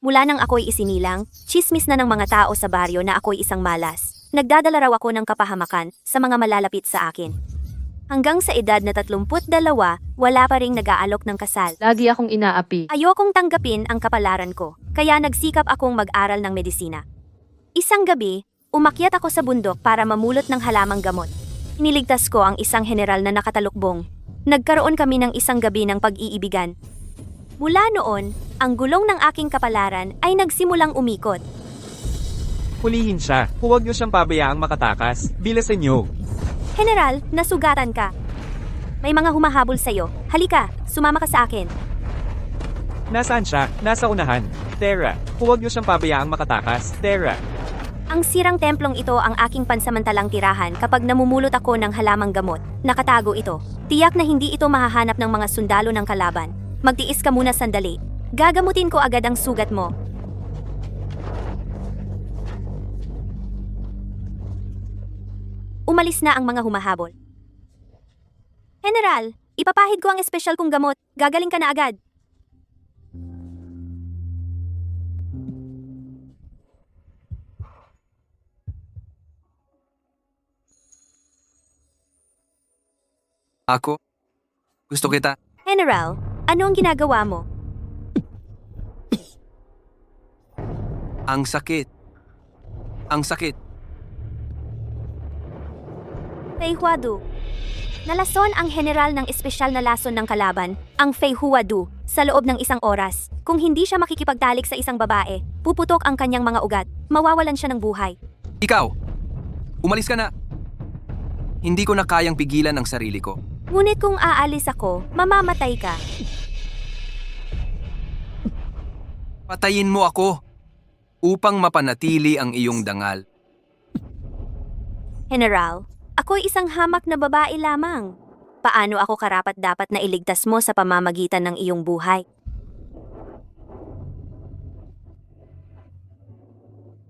Mula nang ako'y isinilang, tsismis na ng mga tao sa baryo na ako'y isang malas. Nagdadala raw ako ng kapahamakan sa mga malalapit sa akin. Hanggang sa edad na 32, wala pa ring nag-aalok ng kasal. Lagi akong inaapi. Ayokong tanggapin ang kapalaran ko, kaya nagsikap akong mag-aral ng medisina. Isang gabi, umakyat ako sa bundok para mamulot ng halamang gamot. Iniligtas ko ang isang general na nakatalukbong. Nagkaroon kami ng isang gabi ng pag-iibigan. Mula noon, ang gulong ng aking kapalaran ay nagsimulang umikot. Hulihin siya. Huwag niyo siyang pabayaang makatakas. Bilasan niyo. General, nasugatan ka. May mga humahabol sa'yo. Halika, sumama ka sa akin. Nasaan siya? Nasa unahan. Tara, huwag niyo siyang pabayaang makatakas. Tara. Ang sirang templong ito ang aking pansamantalang tirahan kapag namumulot ako ng halamang gamot. Nakatago ito. Tiyak na hindi ito mahahanap ng mga sundalo ng kalaban. Magtiis ka muna sandali. Gagamutin ko agad ang sugat mo. Umalis na ang mga humahabol. General, ipapahid ko ang espesyal kong gamot. Gagaling ka na agad. Ako? Gusto kita. General, ano ang ginagawa mo? Ang sakit. Ang sakit. Fei Huadu. Nalason ang general ng espesyal na lason ng kalaban, ang Fei Huadu, sa loob ng isang oras. Kung hindi siya makikipagtalik sa isang babae, puputok ang kanyang mga ugat, mawawalan siya ng buhay. Ikaw! Umalis ka na! Hindi ko na kayang pigilan ang sarili ko. Ngunit kung aalis ako, mamamatay ka. Patayin mo ako upang mapanatili ang iyong dangal. General, ako'y isang hamak na babae lamang. Paano ako karapat-dapat na iligtas mo sa pamamagitan ng iyong buhay?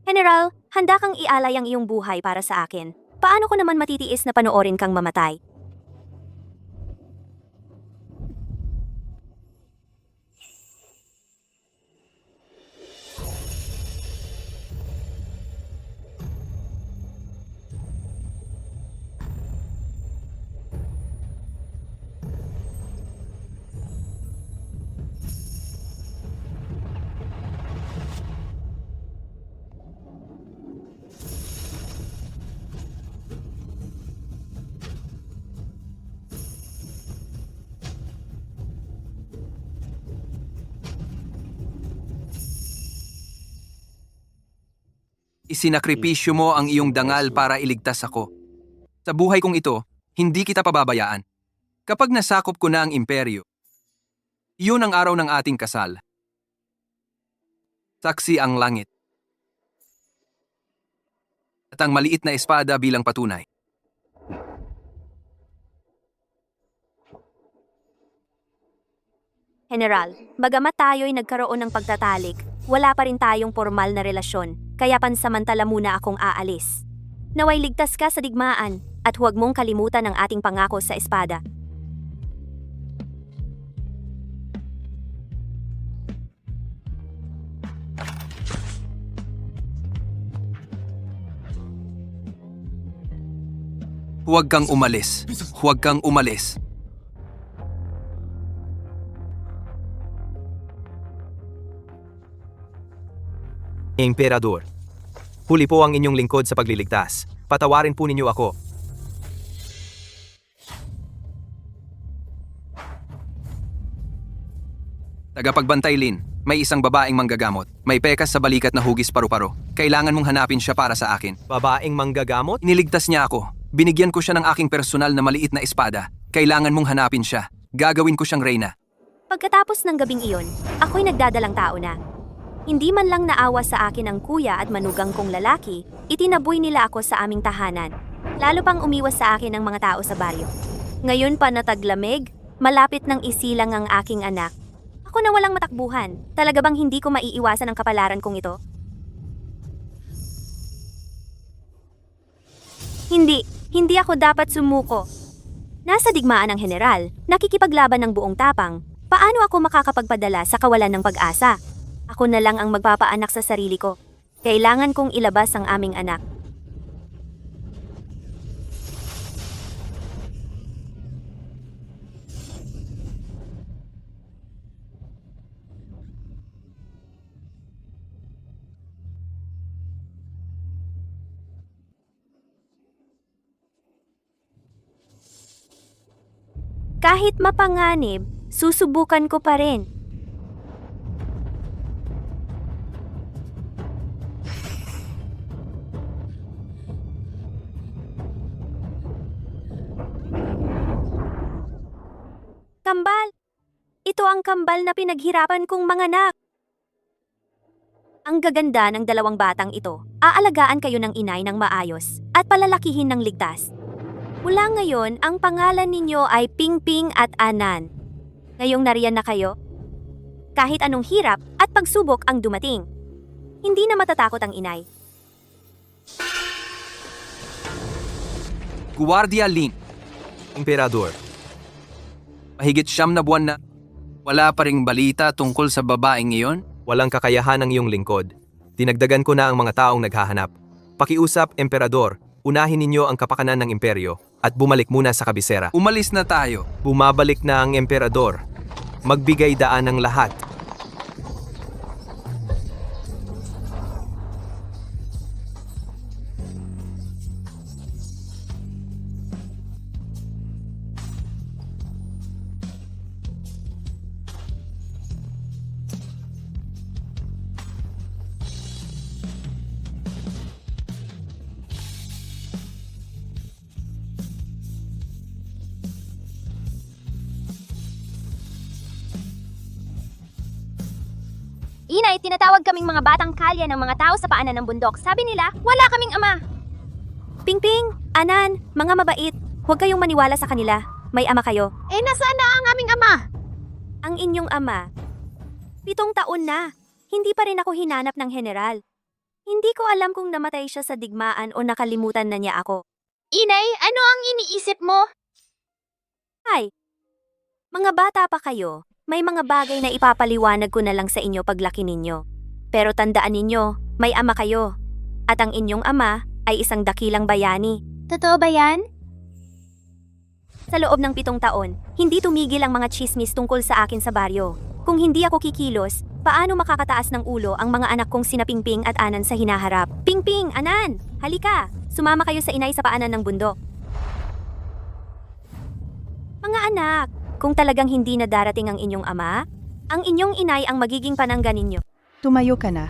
General, handa kang ialay ang iyong buhay para sa akin. Paano ko naman matitiis na panoorin kang mamatay? Isinakripisyo mo ang iyong dangal para iligtas ako. Sa buhay kong ito, hindi kita pababayaan. Kapag nasakop ko na ang imperyo, iyon ang araw ng ating kasal. Saksi ang langit. At ang maliit na espada bilang patunay. General, bagamat tayo'y nagkaroon ng pagtatalik, wala pa rin tayong formal na relasyon, kaya pansamantala muna akong aalis. Naway ligtas ka sa digmaan, at huwag mong kalimutan ang ating pangako sa espada. Huwag kang umalis. Huwag kang umalis. Emperador, huli po ang inyong lingkod sa pagliligtas. Patawarin po ninyo ako. Tagapagbantay Lin, may isang babaeng manggagamot. May pekas sa balikat na hugis paru-paro. Kailangan mong hanapin siya para sa akin. Babaeng manggagamot? Iniligtas niya ako. Binigyan ko siya ng aking personal na maliit na espada. Kailangan mong hanapin siya. Gagawin ko siyang reyna. Pagkatapos ng gabing iyon, ako'y nagdadalang tao na. Hindi man lang naawa sa akin ang kuya at manugang kong lalaki, itinaboy nila ako sa aming tahanan. Lalo pang umiwas sa akin ang mga tao sa baryo. Ngayon pa nataglamig, malapit ng isilang ang aking anak. Ako na walang matakbuhan. Talaga bang hindi ko maiiwasan ang kapalaran kong ito? Hindi ako dapat sumuko. Nasa digmaan ng general, nakikipaglaban ng buong tapang. Paano ako makakapagpadala sa kawalan ng pag-asa? Ako na lang ang magpapaanak sa sarili ko. Kailangan kong ilabas ang aming anak. Kahit mapanganib, susubukan ko pa rin. Kambal! Ito ang kambal na pinaghirapan kong manganak. Ang gaganda ng dalawang batang ito. Aalagaan kayo ng inay ng maayos at palalakihin ng ligtas. Mula ngayon, ang pangalan ninyo ay Pingping at Anan. Ngayong nariyan na kayo, kahit anong hirap at pagsubok ang dumating, hindi na matatakot ang inay. Guardia Lin, Emperador, mahigit 9 na buwan na. Wala pa ring balita tungkol sa babaeng iyon? walang kakayahan ng iyong lingkod. Dinagdagan ko na ang mga taong naghahanap. Pakiusap, Emperador, unahin ninyo ang kapakanan ng imperyo at bumalik muna sa kabisera. Umalis na tayo. Bumabalik na ang Emperador. Magbigay daan ng lahat. Inay, tinatawag kaming mga batang kalye ng mga tao sa paanan ng bundok. Sabi nila, wala kaming ama. Pingping, Anan, mga mabait, huwag kayong maniwala sa kanila. May ama kayo. Nasaan na ang aming ama? Ang inyong ama. 7 taon na. Hindi pa rin ako hinanap ng general. Hindi ko alam kung namatay siya sa digmaan o nakalimutan na niya ako. Inay, ano ang iniisip mo? Ay, mga bata pa kayo. May mga bagay na ipapaliwanag ko na lang sa inyo paglaki ninyo. Pero tandaan ninyo, may ama kayo. At ang inyong ama ay isang dakilang bayani. Totoo ba yan? Sa loob ng 7 taon, hindi tumigil ang mga chismis tungkol sa akin sa baryo. Kung hindi ako kikilos, paano makakataas ng ulo ang mga anak kong sina Pingping at Anan sa hinaharap? Pingping, Anan, halika! Sumama kayo sa inay sa paanan ng bundok. Mga anak, kung talagang hindi na darating ang inyong ama, ang inyong inay ang magiging panangga ninyo. Tumayo ka na.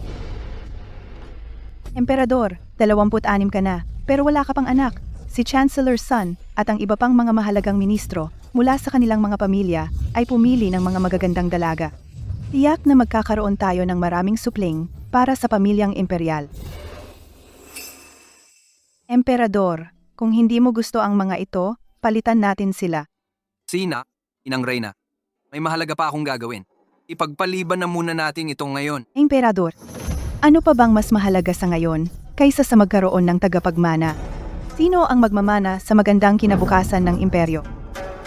Emperador, 26 ka na, pero wala ka pang anak. Si Chancellor's son at ang iba pang mga mahalagang ministro mula sa kanilang mga pamilya ay pumili ng mga magagandang dalaga. Tiyak na magkakaroon tayo ng maraming supling para sa pamilyang imperial. Emperador, kung hindi mo gusto ang mga ito, palitan natin sila. Sina, Inang Reyna, may mahalaga pa akong gagawin. Ipagpaliban na muna natin ito ngayon. Emperador, ano pa bang mas mahalaga sa ngayon kaysa sa magkaroon ng tagapagmana? Sino ang magmamana sa magandang kinabukasan ng imperyo?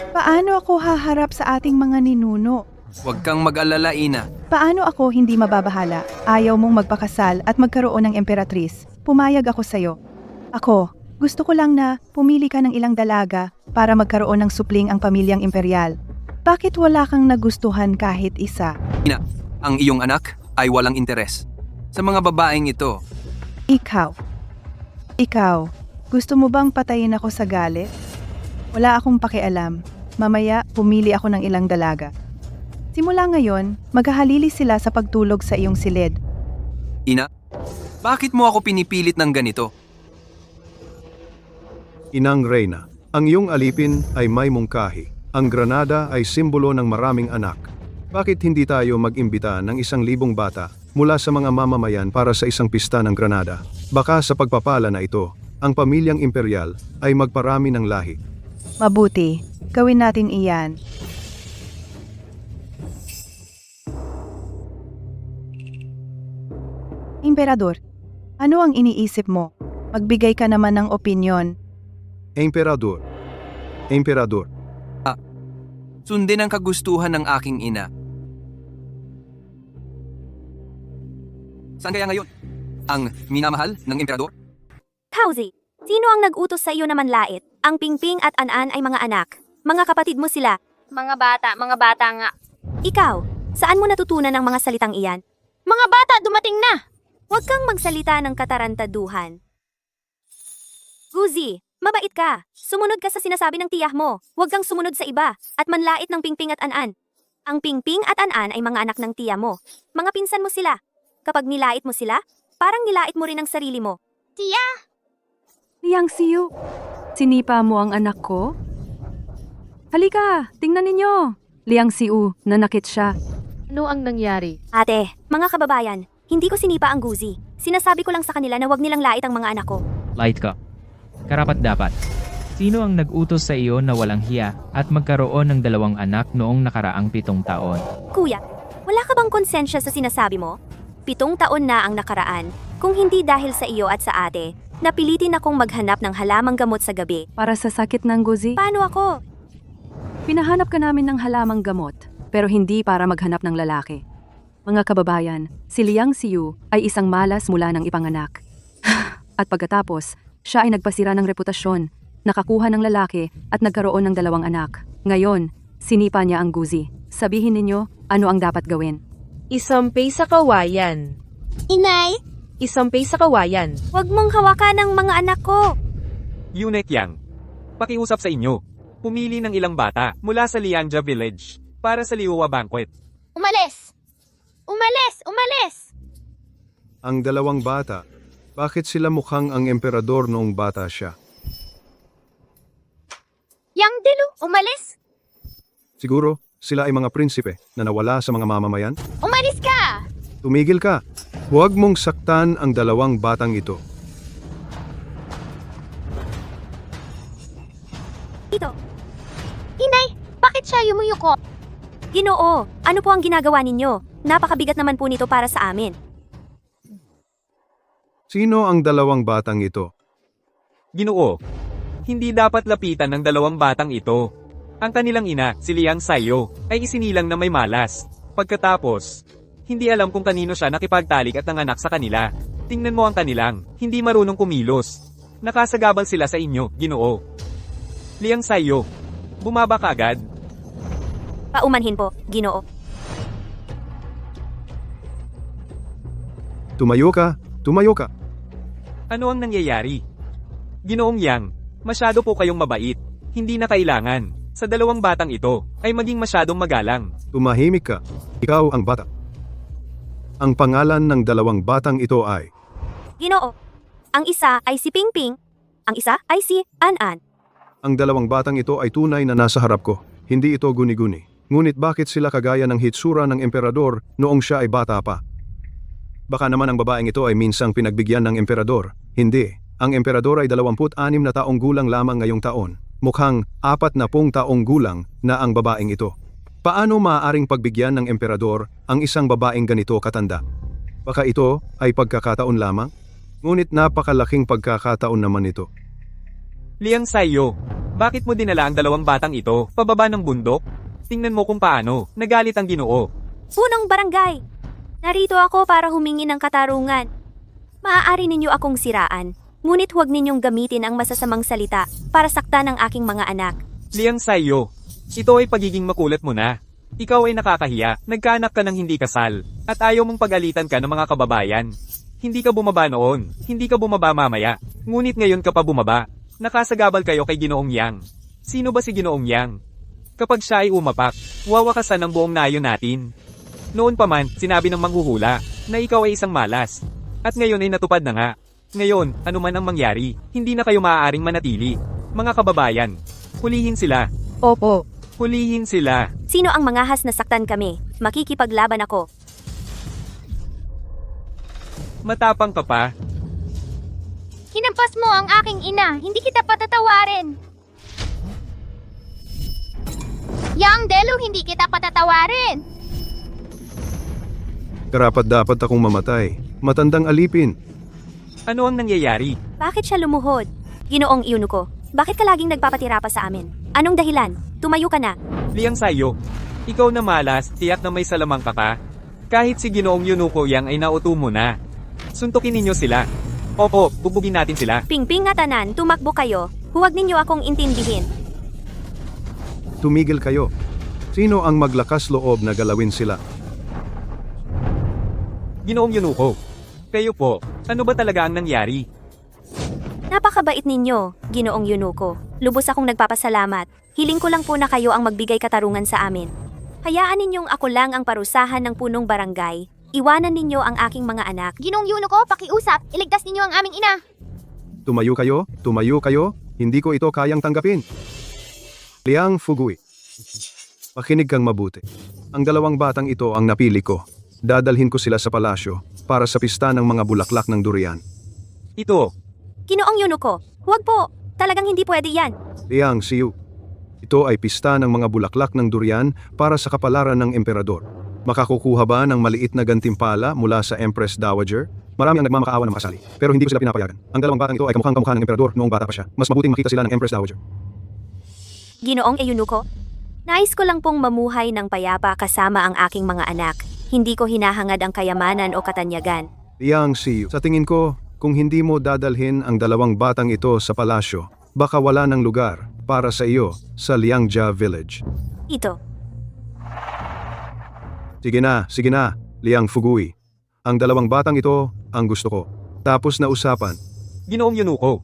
Paano ako haharap sa ating mga ninuno? Huwag kang mag-alala, Ina. Paano ako hindi mababahala? Ayaw mong magpakasal at magkaroon ng emperatris. Pumayag ako sa'yo. Ako, gusto ko lang na pumili ka ng ilang dalaga para magkaroon ng supling ang pamilyang imperial. Bakit wala kang nagustuhan kahit isa? Ina, ang iyong anak ay walang interes. Sa mga babaeng ito, Ikaw, gusto mo bang patayin ako sa galit? Wala akong pakialam. Mamaya, pumili ako ng ilang dalaga. Simula ngayon, maghahalili sila sa pagtulog sa iyong silid. Ina, bakit mo ako pinipilit ng ganito? Inang Reyna, ang iyong alipin ay may mungkahi. Ang Granada ay simbolo ng maraming anak. Bakit hindi tayo mag-imbita ng 1,000 bata mula sa mga mamamayan para sa isang pista ng Granada? Baka sa pagpapala na ito, ang pamilyang imperial ay magparami ng lahi. Mabuti, gawin natin iyan. Emperador, ano ang iniisip mo? Magbigay ka naman ng opinyon. Emperador. Sundin ang kagustuhan ng aking ina. Saan kaya ngayon? Ang minamahal ng emperador? Kauzi, sino ang nag-utos sa iyo na manlait? Ang Pingping at An-An ay mga anak. Mga kapatid mo sila. Mga bata nga. Ikaw, saan mo natutunan ang mga salitang iyan? Mga bata, dumating na! Huwag kang magsalita ng katarantaduhan. Guzi, mabait ka. Sumunod ka sa sinasabi ng tiyah mo. Huwag kang sumunod sa iba at manlait ng Pingping at An-An. Ang Pingping at An-An ay mga anak ng tiya mo. Mga pinsan mo sila. Kapag nilait mo sila, parang nilait mo rin ang sarili mo. Tiya! Liang Xiu, sinipa mo ang anak ko? Halika, tingnan ninyo. Liang Xiu, nanakit siya. Ano ang nangyari? Ate, mga kababayan, hindi ko sinipa ang Guzi. Sinasabi ko lang sa kanila na huwag nilang lait ang mga anak ko. Light ka. Karapat dapat. Sino ang nag-utos sa iyo na walang hiya at magkaroon ng 2 anak noong nakaraang 7 taon? Kuya, wala ka bang konsensya sa sinasabi mo? 7 taon na ang nakaraan. Kung hindi dahil sa iyo at sa ate, napilitin akong maghanap ng halamang gamot sa gabi. Para sa sakit ng guzi, Paano ako? pinahanap ka namin ng halamang gamot, pero hindi para maghanap ng lalaki. Mga kababayan, si Liang Xiu ay isang malas mula ng ipanganak. At pagkatapos, siya ay nagpasira ng reputasyon, nakakuha ng lalaki at nagkaroon ng 2 anak. Ngayon, sinipa niya ang guzi. Sabihin ninyo, ano ang dapat gawin? Isampay sa kawayan. Inay! Isampay sa kawayan. Huwag mong hawakan ng mga anak ko. Eunuch Yang, pakiusap sa inyo. Pumili ng ilang bata mula sa Lianja Village para sa Liuwa Banquet. Umalis! Umalis! Ang 2 bata, bakit sila mukhang ang emperador noong bata siya? Yang Delu, umalis! Siguro, sila ay mga prinsipe na nawala sa mga mamamayan? Umalis ka! Tumigil ka. Huwag mong saktan ang 2 batang ito. Ito, Inay, bakit siya yumuyuko? Ginoo, ano po ang ginagawa ninyo? Napakabigat naman po nito para sa amin. Sino ang 2 batang ito? Ginoo, hindi dapat lapitan ng 2 batang ito. Ang kanilang ina, si Liang Xiu, ay isinilang na may malas. Pagkatapos, hindi alam kung kanino siya nakipagtalik at nanganak sa kanila. Tingnan mo ang kanilang, hindi marunong kumilos. Nakasagabal sila sa inyo, Ginoo. Liang Xiu, bumaba ka agad. Paumanhin po, Ginoo. Tumayo ka, tumayo ka. Ano ang nangyayari? Ginoong Yang, masyado po kayong mabait. Hindi na kailangan, sa 2 batang ito, ay maging masyadong magalang. Tumahimik ka. Ikaw ang bata. Ang pangalan ng 2 batang ito ay Ginoo, ang isa ay si Pingping, ang isa ay si An-An. ang 2 batang ito ay tunay na nasa harap ko. Hindi ito guni-guni. Ngunit bakit sila kagaya ng hitsura ng emperador noong siya ay bata pa? Baka naman ang babaeng ito ay minsang pinagbigyan ng emperador. Hindi. Ang emperador ay 26 na taong gulang lamang ngayong taon. Mukhang 40 taong gulang na ang babaeng ito. Paano maaaring pagbigyan ng emperador ang isang babaeng ganito katanda? Baka ito ay pagkakataon lamang? Ngunit napakalaking pagkakataon naman ito. Liang Xiu, bakit mo dinala ang 2 batang ito, pababa ng bundok? Tingnan mo kung paano, nagalit ang Ginoo. Punong barangay! Narito ako para humingi ng katarungan. Maaari ninyo akong siraan, ngunit huwag ninyong gamitin ang masasamang salita para saktan ang aking mga anak. Liang Xiu, ito ay pagiging makulit mo na. Ikaw ay nakakahiya, nagkaanak ka ng hindi kasal, at ayaw mong pagalitan ka ng mga kababayan. Hindi ka bumaba noon, hindi ka bumaba mamaya, ngunit ngayon ka pa bumaba. Nakasagabal kayo kay Ginoong Yang. Sino ba si Ginoong Yang? Kapag siya ay umapak, wawakasan ang buong nayon natin. Noon pa man, sinabi ng manghuhula na ikaw ay isang malas. At ngayon ay natupad na nga. Ngayon, ano man ang mangyari, hindi na kayo maaaring manatili. Mga kababayan, hulihin sila. Opo. Hulihin sila. Sino ang mangahas na saktan kami? Makikipaglaban ako. Matapang ka pa. Hinampas mo ang aking ina, hindi kita patatawarin. Yang Delu, hindi kita patatawarin. Karapat-dapat akong mamatay. Matandang alipin. Ano ang nangyayari? Bakit siya lumuhod? Ginoong Eunuko, bakit ka laging nagpapatira pa sa amin? Anong dahilan? Tumayo ka na. Liang Xiu, ikaw na malas, tiyak na may salamang ka. Kahit si Ginoong Eunuko Yang ay nauto mo na. Suntukin ninyo sila. Opo, bubugin natin sila. Pingping nga tanan, tumakbo kayo. Huwag ninyo akong intindihin. Tumigil kayo. Sino ang maglakas loob na galawin sila? Ginoong Yunuko. Kayo po, ano ba talaga ang nangyari? Napakabait ninyo, Ginoong Yunuko. Lubos akong nagpapasalamat. Hiling ko lang po na kayo ang magbigay katarungan sa amin. Hayaan ninyong ako lang ang parusahan ng punong barangay. Iwanan ninyo ang aking mga anak. Ginong Yunuko, pakiusap, iligtas ninyo ang aming ina. Tumayo kayo, hindi ko ito kayang tanggapin. Liang Fugui. Pakinig kang mabuti. Ang dalawang batang ito ang napili ko. Dadalhin ko sila sa palasyo para sa pista ng mga bulaklak ng durian. Ito, Ginoong Yunuko, huwag po. Talagang hindi pwede yan. Liang Siyu. Ito ay pista ng mga bulaklak ng durian para sa kapalaran ng emperador. Makakukuha ba ng maliit na gantimpala mula sa Empress Dowager? Marami ang nagmamakaawa ng makasali, pero hindi ko sila pinapayagan. Ang dalawang batang ito ay kamukhang kamukha ng emperador noong bata pa siya. Mas mabuting makita sila ng Empress Dowager. Ginoong Eunuko, nais ko lang pong mamuhay ng payapa kasama ang aking mga anak. Hindi ko hinahangad ang kayamanan o katanyagan. Liang Siyu. Sa tingin ko, kung hindi mo dadalhin ang dalawang batang ito sa palasyo, baka wala ng lugar para sa iyo sa Liangjia Village. Ito, Sige na, Liang Fugui. Ang dalawang batang ito ang gusto ko. Tapos na usapan. Ginoong Yunuko.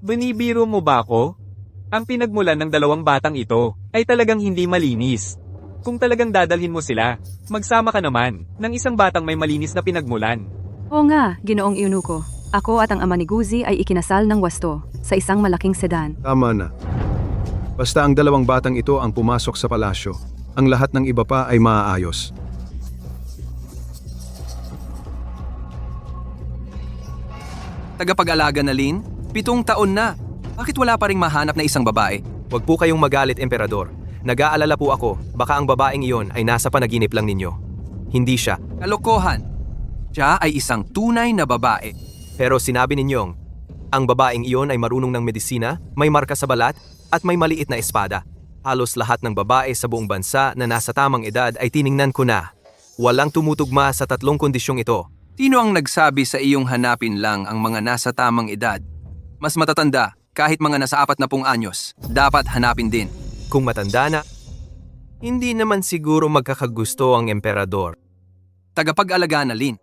Binibiro mo ba ako? Ang pinagmulan ng dalawang batang ito ay talagang hindi malinis. Kung talagang dadalhin mo sila, magsama ka naman ng isang batang may malinis na pinagmulan. Oo nga, Ginoong Eunuko. Ako at ang ama ni Guzi ay ikinasal ng wasto sa isang malaking sedan. Tama na. Basta ang dalawang batang ito ang pumasok sa palasyo. Ang lahat ng iba pa ay maaayos. Tagapag-alaga na Lin, 7 taon na. Bakit wala pa ring mahanap na isang babae? Huwag po kayong magalit, Emperador. Nag-aalala po ako, baka ang babaeng iyon ay nasa panaginip lang ninyo. Hindi siya. Kalokohan. Siya ay isang tunay na babae. Pero sinabi ninyong, ang babaeng iyon ay marunong ng medisina, may marka sa balat, at may maliit na espada. Halos lahat ng babae sa buong bansa na nasa tamang edad ay tiningnan ko na. Walang tumutugma sa 3 kondisyong ito. Sino ang nagsabi sa iyong hanapin lang ang mga nasa tamang edad? Mas matatanda, kahit mga nasa 40 anyos, dapat hanapin din. Kung matanda na, hindi naman siguro magkakagusto ang emperador. Tagapag-alaga na Lin.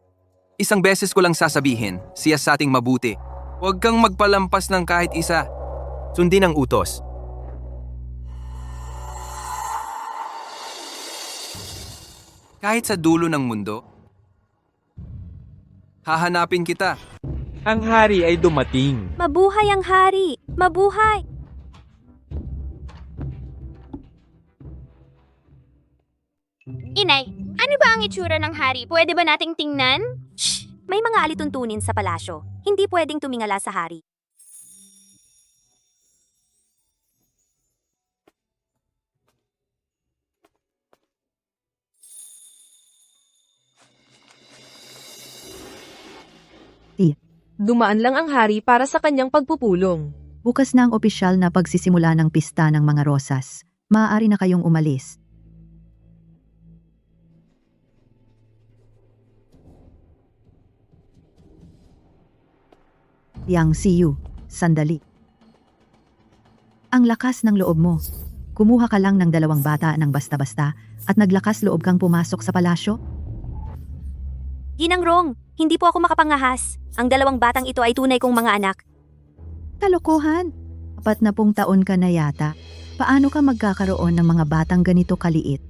Isang beses ko lang sasabihin, siya sa ating mabuti. Huwag kang magpalampas ng kahit isa. Sundin ang utos. Kahit sa dulo ng mundo, hahanapin kita. Ang hari ay dumating. mabuhay ang hari! Mabuhay! Inay, ano ba ang itsura ng hari? Pwede ba nating tingnan? Shh! May mga alituntunin sa palasyo. Hindi pwedeng tumingala sa hari. Dumaan lang ang hari para sa kanyang pagpupulong. Bukas na ang opisyal na pagsisimula ng pista ng mga rosas. Maaari na kayong umalis. Liang Siyu, sandali. Ang lakas ng loob mo. Kumuha ka lang ng 2 bata ng basta-basta at naglakas loob kang pumasok sa palasyo? Ginang Rong, hindi po ako makapangahas. Ang 2 batang ito ay tunay kong mga anak. Kalokohan! 40 taon ka na yata. Paano ka magkakaroon ng mga batang ganito kaliit?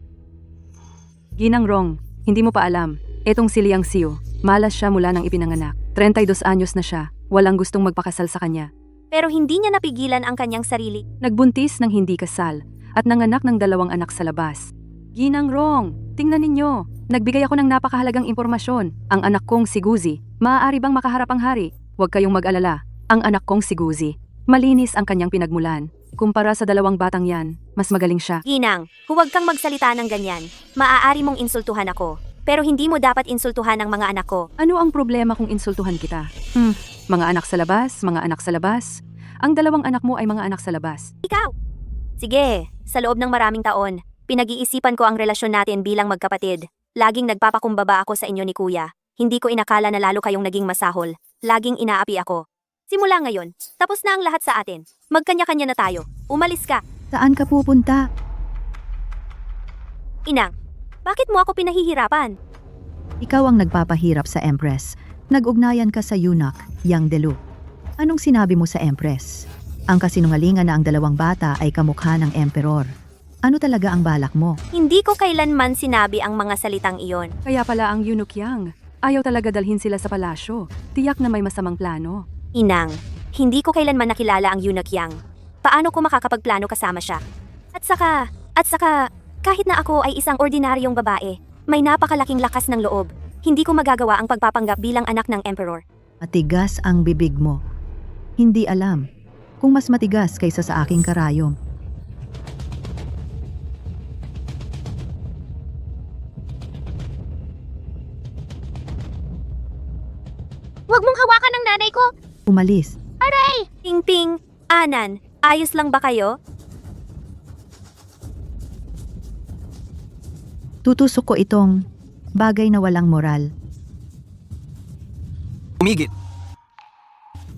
Ginang Rong, hindi mo pa alam. Etong si Liang Siu, malas siya mula nang ipinanganak. 32 anyos na siya, walang gustong magpakasal sa kanya. Pero hindi niya napigilan ang kanyang sarili. Nagbuntis ng hindi kasal at nanganak ng 2 anak sa labas. Ginang Rong, tingnan ninyo. Nagbigay ako ng napakahalagang impormasyon. Ang anak kong si Guzi, maaari bang makaharap ang hari? Huwag kayong mag-alala. Ang anak kong si Guzi, malinis ang kanyang pinagmulan. Kumpara sa 2 batang yan, mas magaling siya. Ginang, huwag kang magsalita ng ganyan. Maaari mong insultuhan ako. Pero hindi mo dapat insultuhan ang mga anak ko. Ano ang problema kung insultuhan kita? Mga anak sa labas, mga anak sa labas. Ang 2 anak mo ay mga anak sa labas. Ikaw! Sige, sa loob ng maraming taon, pinag-iisipan ko ang relasyon natin bilang magkapatid. Laging nagpapakumbaba ako sa inyo ni Kuya. Hindi ko inakala na lalo kayong naging masahol. Laging inaapi ako. Simula ngayon, tapos na ang lahat sa atin. Magkanya-kanya na tayo. Umalis ka. Saan ka pupunta? Inang, bakit mo ako pinahihirapan? Ikaw ang nagpapahirap sa Empress. Nag-ugnayan ka sa eunuch, Yang Delu. Anong sinabi mo sa Empress? Ang kasinungalingan na ang dalawang bata ay kamukha ng Emperor. Ano talaga ang balak mo? Hindi ko kailanman sinabi ang mga salitang iyon. Kaya pala ang eunuch Yang. Ayaw talaga dalhin sila sa palasyo. Tiyak na may masamang plano. Inang, hindi ko kailanman nakilala ang eunuch Yang. Paano ko makakapagplano kasama siya? At saka, kahit na ako ay isang ordinaryong babae, may napakalaking lakas ng loob. Hindi ko magagawa ang pagpapanggap bilang anak ng Emperor. Matigas ang bibig mo. Hindi alam kung mas matigas kaysa sa aking karayom. Huwag mong hawakan ang nanay ko! Umalis. Ping-ping, Anan, ayos lang ba kayo? Tutusok ko itong bagay na walang moral. Umigit.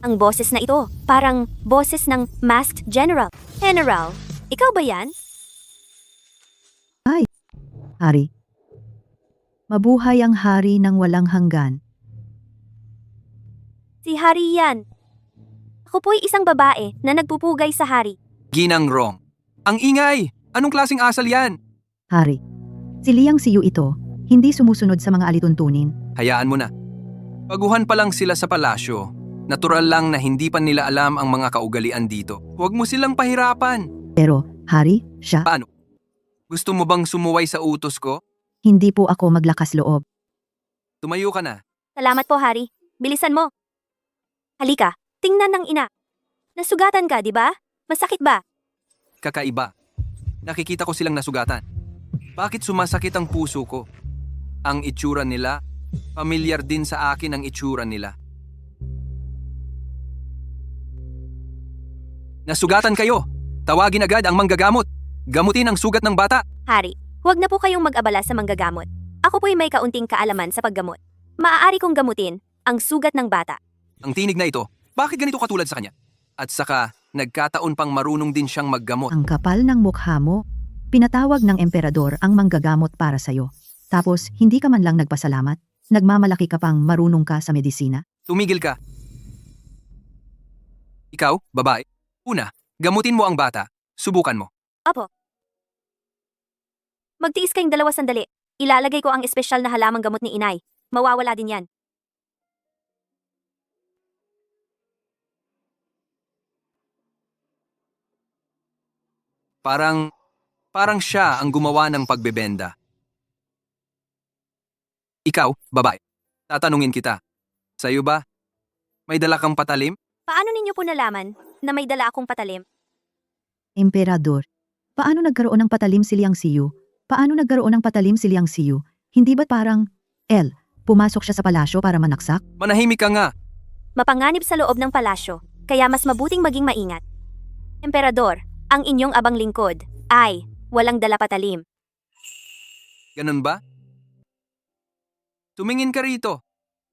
Ang boses na ito, parang boses ng Masked General. General, ikaw ba yan? Hari. Mabuhay ang hari ng walang hanggan. Si Hari yan. Ako po'y isang babae na nagpupugay sa hari. Ginang Rong. Ang ingay! Anong klaseng asal yan? Hari. Si Liang Siyu ito, hindi sumusunod sa mga alituntunin. Hayaan mo na. Baguhan pa lang sila sa palasyo. Natural lang na hindi pa nila alam ang mga kaugalian dito. Huwag mo silang pahirapan. Pero, hari, siya, Paano? Gusto mo bang sumuway sa utos ko? hindi po ako maglakas loob. Tumayo ka na. Salamat po, Hari. Bilisan mo. Halika, tingnan ng ina. Nasugatan ka, di ba? Masakit ba? Kakaiba. Nakikita ko silang nasugatan. Bakit sumasakit ang puso ko? Ang itsura nila, pamilyar din sa akin ang itsura nila. Nasugatan kayo! Tawagin agad ang manggagamot! Gamutin ang sugat ng bata! Hari, huwag na po kayong mag-abala sa manggagamot. Ako po'y may kaunting kaalaman sa paggamot. Maaari kong gamutin ang sugat ng bata. Ang tinig na ito, bakit ganito katulad sa kanya? At saka, nagkataon pang marunong din siyang maggamot. Ang kapal ng mukha mo. Pinatawag ng emperador ang manggagamot para sa'yo. Tapos, hindi ka man lang nagpasalamat. Nagmamalaki ka pang marunong ka sa medisina. Tumigil ka. Ikaw, babae. Una, gamutin mo ang bata. Subukan mo. Apo. Magtiis kayong dalawa sandali. Ilalagay ko ang espesyal na halamang gamot ni inay. Mawawala din yan. Parang siya ang gumawa ng pagbebenda. Ikaw, babae. Tatanungin kita. Sa'yo ba? May dala kang patalim? Paano ninyo po nalaman na may dala akong patalim? Emperador, paano nagkaroon ng patalim si Liang Siyu? Paano nagkaroon ng patalim si Liang Siyu? Hindi ba't parang, pumasok siya sa palasyo para manaksak? Manahimik ka nga. Mapanganib sa loob ng palasyo, kaya mas mabuting maging maingat. Emperador, ang inyong abang lingkod ay walang dala patalim. Ganun ba? Tumingin ka rito.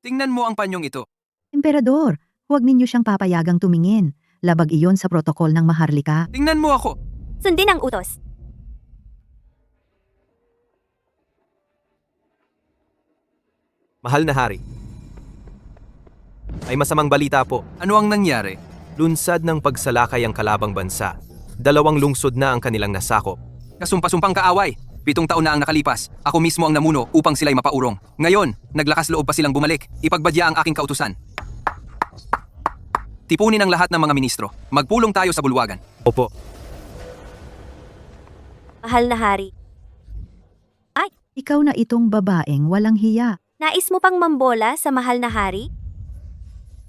Tingnan mo ang panyong ito. Emperador, huwag ninyo siyang papayagang tumingin. Labag iyon sa protokol ng Maharlika. Tingnan mo ako. Sundin ang utos. Mahal na hari. Ay masamang balita po. Ano ang nangyari? Lunsad ng pagsalakay ang kalabang bansa. 2 lungsod na ang kanilang nasakop. Kasumpa-sumpang kaaway. 7 taon na ang nakalipas. Ako mismo ang namuno upang sila'y mapaurong. Ngayon, naglakas loob pa silang bumalik. Ipagbadya ang aking kautusan. Tipunin ang lahat ng mga ministro. Magpulong tayo sa bulwagan. Opo. Mahal na hari. Ikaw na itong babaeng walang hiya. Nais mo pang mambola sa mahal na hari?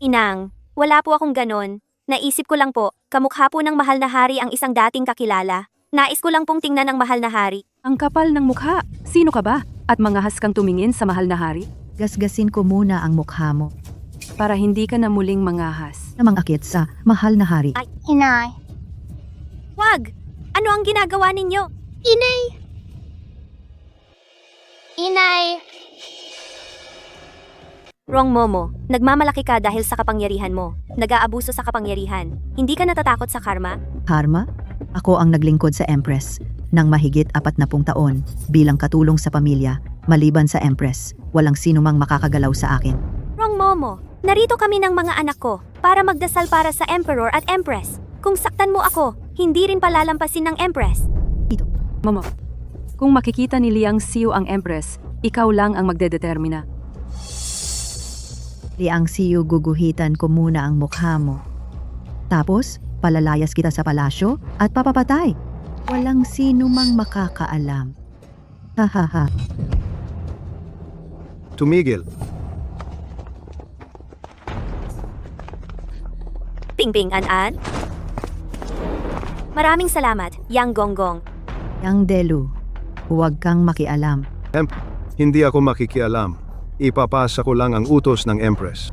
Inang, wala po akong ganon. Naisip ko lang po, kamukha po ng mahal na hari ang isang dating kakilala. Nais ko lang pong tingnan ang mahal na hari. Ang kapal ng mukha. Sino ka ba? At mangahas kang tumingin sa mahal na hari? Gasgasin ko muna ang mukha mo. Para hindi ka na muling mangahas. Namang akit sa mahal na hari. Inay. Wag! Ano ang ginagawa ninyo? Inay! Wrong Momo, nagmamalaki ka dahil sa kapangyarihan mo. Nag-aabuso sa kapangyarihan. Hindi ka natatakot sa karma? Karma? Ako ang naglingkod sa Empress ng mahigit 40 taon bilang katulong sa pamilya. Maliban sa Empress, walang sino mang makakagalaw sa akin. Wrong Momo, narito kami ng mga anak ko para magdasal para sa Emperor at Empress. Kung saktan mo ako, hindi rin palalampasin ng Empress. Momo, kung makikita ni Liang Xiu ang Empress, ikaw lang ang magdedetermina. Liang Xiu, guguhitan ko muna ang mukha mo. Tapos, palalayas kita sa palasyo at papapatay. Walang sino mang makakaalam. Hahaha. Tumigil. Ping-ping, an-an. Maraming salamat, Yang Gonggong. Yang Delu, huwag kang makialam. Hindi ako makikialam. Ipapasa ko lang ang utos ng Empress.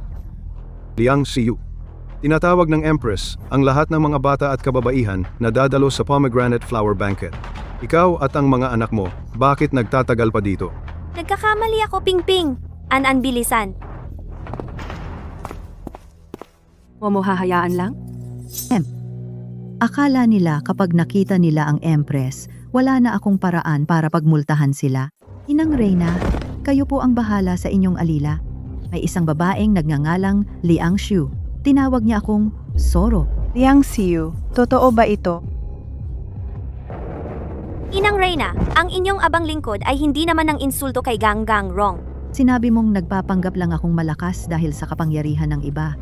Liang Xiu. Tinatawag ng Empress ang lahat ng mga bata at kababaihan na dadalo sa Pomegranate Flower Banquet. Ikaw at ang mga anak mo, bakit nagtatagal pa dito? Nagkakamali ako, Ping-ping. An-an, bilisan. Momo, hahayaan lang? Akala nila kapag nakita nila ang Empress, wala na akong paraan para pagmultahan sila. Inang Reyna, kayo po ang bahala sa inyong alila. May isang babaeng nagngangalang Liang Xiu. Tinawag niya akong Soro. Liang Xiu, totoo ba ito? Inang Reyna, ang inyong abang lingkod ay hindi naman ng insulto kay Gang Rong. Sinabi mong nagpapanggap lang akong malakas dahil sa kapangyarihan ng iba.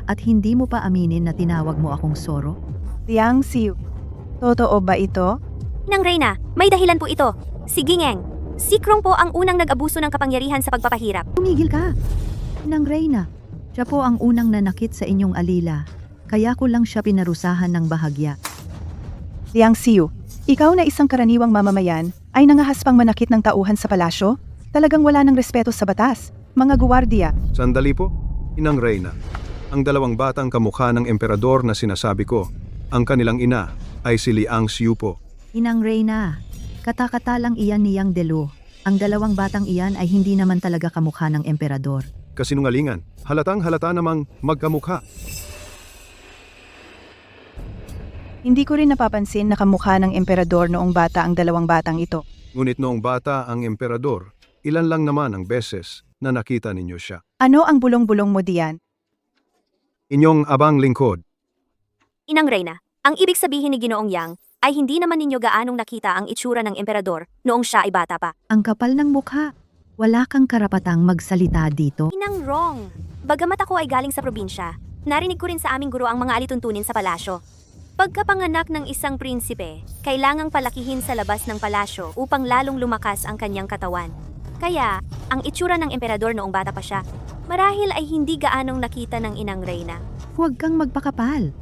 At hindi mo pa aminin na tinawag mo akong Soro? Liang Xiu, totoo ba ito? Inang Reyna, may dahilan po ito. Si Gingeng. Si Krong po ang unang nag-abuso ng kapangyarihan sa pagpapahirap. Tumigil ka! Inang Reyna, siya po ang unang nanakit sa inyong alila. Kaya ko lang siya pinarusahan ng bahagya. Liang Xiu, ikaw na isang karaniwang mamamayan ay nangahaspang manakit ng tauhan sa palasyo? Talagang wala ng respeto sa batas. Mga guwardiya, Sandali po, Inang Reyna. Ang dalawang batang kamukha ng emperador na sinasabi ko, ang kanilang ina ay si Liang Xiu po. Inang Reyna, kata-kata lang iyan ni Yang Delu. Ang dalawang batang iyan ay hindi naman talaga kamukha ng emperador. Kasinungalingan, halatang halata namang magkamukha. hindi ko rin napapansin na kamukha ng emperador noong bata ang dalawang batang ito. Ngunit noong bata ang emperador, ilan lang naman ang beses na nakita ninyo siya. Ano ang bulong-bulong mo diyan? Inyong abang lingkod. Inang Reyna, ang ibig sabihin ni Ginoong Yang ay hindi naman ninyo gaanong nakita ang itsura ng emperador noong siya ay bata pa. Ang kapal ng mukha. Wala kang karapatang magsalita dito. Inang Rong, bagamat ako ay galing sa probinsya, narinig ko rin sa aming guro ang mga alituntunin sa palasyo. Pagkapanganak ng isang prinsipe, kailangang palakihin sa labas ng palasyo upang lalong lumakas ang kanyang katawan. Kaya, ang itsura ng emperador noong bata pa siya, marahil ay hindi gaanong nakita ng Inang Reyna. Huwag kang magpakapal.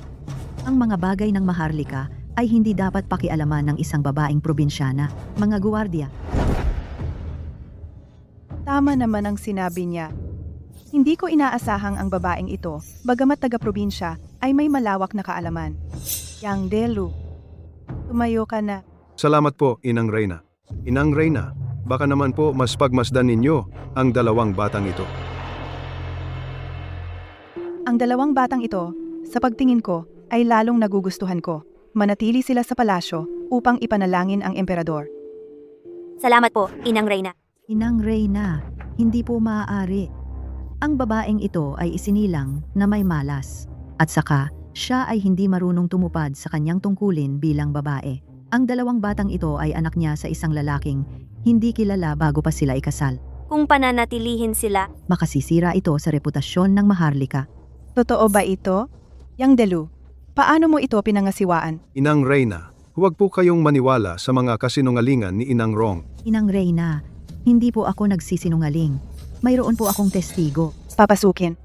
Ang mga bagay ng Maharlika ay hindi dapat pakialaman ng isang babaeng probinsyana, mga guwardiya. Tama naman ang sinabi niya. Hindi ko inaasahang ang babaeng ito, bagamat taga-probinsya, ay may malawak na kaalaman. Yang Delu, tumayo ka na. Salamat po, Inang Reyna. Inang Reyna, baka naman po mas pagmasdan ninyo ang dalawang batang ito. Ang dalawang batang ito, sa pagtingin ko, ay lalong nagugustuhan ko. Manatili sila sa palasyo upang ipanalangin ang emperador. Salamat po, Inang Reyna. Inang Reyna, hindi po maaari. Ang babaeng ito ay isinilang na may malas. At saka, siya ay hindi marunong tumupad sa kanyang tungkulin bilang babae. Ang dalawang batang ito ay anak niya sa isang lalaking hindi kilala bago pa sila ikasal. Kung pananatilihin sila, Makasisira ito sa reputasyon ng Maharlika. Totoo ba ito? Yang Delu, paano mo ito pinangasiwaan? Inang Reyna, huwag po kayong maniwala sa mga kasinungalingan ni Inang Rong. Inang Reyna, hindi po ako nagsisinungaling. Mayroon po akong testigo. Papasukin.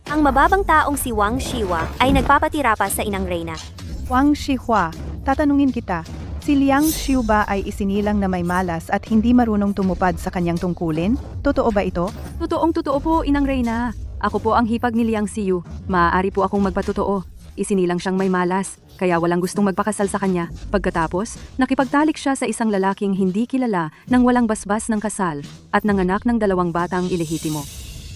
ang mababang taong si Wang Shiwa ay nagpapatira pa sa Inang Reyna. Wang Shihua, tatanungin kita, si Liang Xiu ba ay isinilang na may malas at hindi marunong tumupad sa kanyang tungkulin? Totoo ba ito? Totoong-totoo po, Inang Reyna. Ako po ang hipag ni Liang Xiu. Maaari po akong magpatotoo. Isinilang siyang may malas, kaya walang gustong magpakasal sa kanya. Pagkatapos, nakipagtalik siya sa isang lalaking hindi kilala nang walang basbas ng kasal at nanganak ng 2 batang ilehitimo.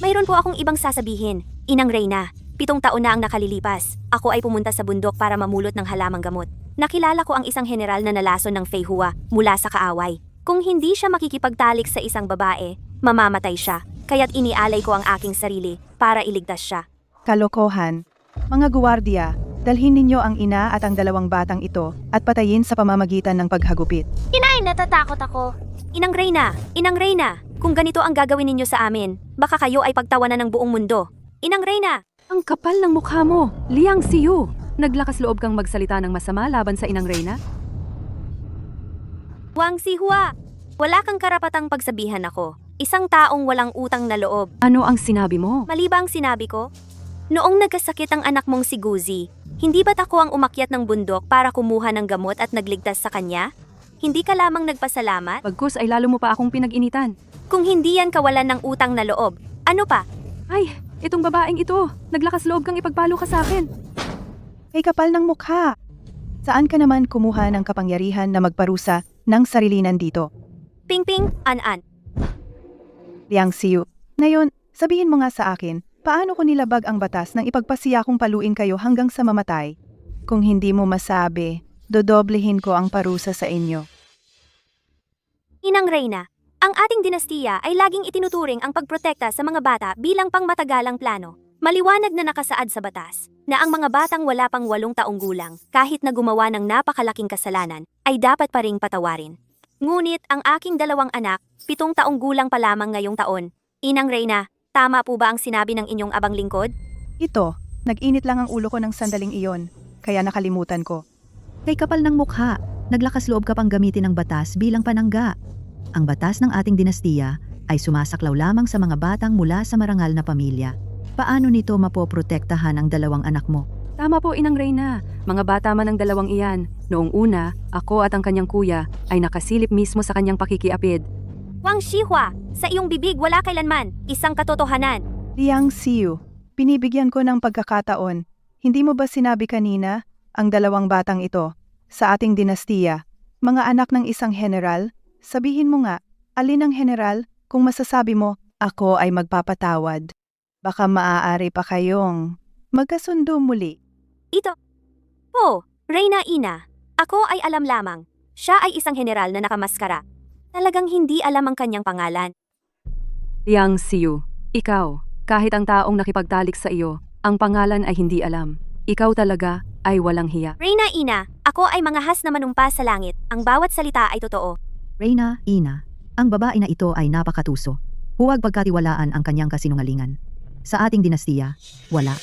Mayroon po akong ibang sasabihin. Inang Reyna, 7 taon na ang nakalilipas. Ako ay pumunta sa bundok para mamulot ng halamang gamot. Nakilala ko ang isang general na nalason ng Fei Hua mula sa kaaway. Kung hindi siya makikipagtalik sa isang babae, mamamatay siya. Kaya't inialay ko ang aking sarili para iligtas siya. Kalokohan. Mga guwardiya, dalhin ninyo ang ina at ang 2 batang ito at patayin sa pamamagitan ng paghagupit. Inay, natatakot ako. Inang Reyna, kung ganito ang gagawin ninyo sa amin, baka kayo ay pagtawanan ng buong mundo. Inang Reyna! Ang kapal ng mukha mo, Liang Xiu! Naglakas loob kang magsalita ng masama laban sa Inang Reyna? Wang Xihua! Wala kang karapatang pagsabihan ako. Isang taong walang utang na loob. Ano ang sinabi mo? Mali ba ang sinabi ko? Noong nagkasakit ang anak mong si Guzi, hindi ba't ako ang umakyat ng bundok para kumuha ng gamot at nagligtas sa kanya? Hindi ka lamang nagpasalamat? Pagkus ay lalo mo pa akong pinag-initan. Kung hindi yan kawalan ng utang na loob, ano pa? Ay, itong babaeng ito, naglakas loob kang ipagpalo ka sa akin. Kay kapal ng mukha! Saan ka naman kumuha ng kapangyarihan na magparusa ng sarilinan dito? Ping-ping, an-an. Liang Xiu, ngayon, sabihin mo nga sa akin, paano ko nilabag ang batas nang ipagpasiya kong paluin kayo hanggang sa mamatay? Kung hindi mo masabi, dodoblehin ko ang parusa sa inyo. Inang Reyna, ang ating dinastiya ay laging itinuturing ang pagprotekta sa mga bata bilang pangmatagalang plano. Maliwanag na nakasaad sa batas na ang mga batang wala pang 8 taong gulang, kahit na gumawa ng napakalaking kasalanan, ay dapat pa ring patawarin. Ngunit ang aking 2 anak, 7 taong gulang pa lamang ngayong taon. Inang Reyna, tama po ba ang sinabi ng inyong abang lingkod? Ito, nag-init lang ang ulo ko ng sandaling iyon, kaya nakalimutan ko. Kay kapal ng mukha, naglakas loob ka pang gamitin ang batas bilang panangga. Ang batas ng ating dinastiya ay sumasaklaw lamang sa mga batang mula sa marangal na pamilya. Paano nito mapoprotektahan ang 2 anak mo? Tama po, Inang Reyna. Mga bata man ang 2 iyan. Noong una, ako at ang kanyang kuya ay nakasilip mismo sa kanyang pakikiapid. Wang Xihua, sa iyong bibig wala kailanman isang katotohanan. Liang Xiu, binibigyan ko ng pagkakataon. Hindi mo ba sinabi kanina, ang 2 batang ito, sa ating dinastiya, mga anak ng isang general? Sabihin mo nga, alin ang general, kung masasabi mo, ako ay magpapatawad. Baka maaari pa kayong magkasundo muli. Ito. Oh, Reyna Ina, ako ay alam lamang. Siya ay isang general na nakamaskara. Talagang hindi alam ang kanyang pangalan. Liang Xiu, ikaw, kahit ang taong nakipagtalik sa iyo, ang pangalan ay hindi alam. Ikaw talaga ay walang hiya. Reyna Ina, ako ay mangahas na manumpa sa langit. Ang bawat salita ay totoo. Reyna, Ina, ang babae na ito ay napakatuso. Huwag pagkatiwalaan ang kanyang kasinungalingan. Sa ating dinastiya, wala.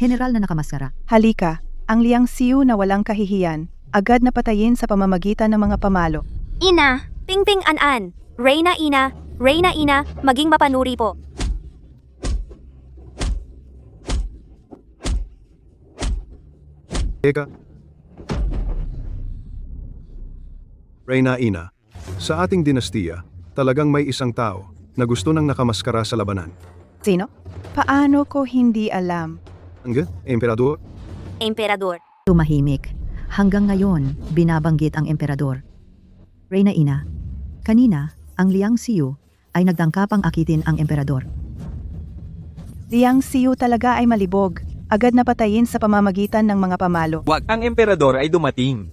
General na nakamaskara. Halika, ang Liang Xiu na walang kahihiyan, agad na patayin sa pamamagitan ng mga pamalo. Ina, Ping-ping an-an. Reyna Ina, maging mapanuri po. Eka. Reyna Ina, sa ating dinastiya, talagang may isang tao na gusto nang nakamaskara sa labanan. Sino? Paano ko hindi alam? Ang emperador? Emperador. Tumahimik. Hanggang ngayon, binabanggit ang emperador. Reyna Ina, kanina, ang Liang Xiu ay nagtangkapang akitin ang emperador. Liang Xiu talaga ay malibog. Agad na patayin sa pamamagitan ng mga pamalo. Wag, ang emperador ay dumating.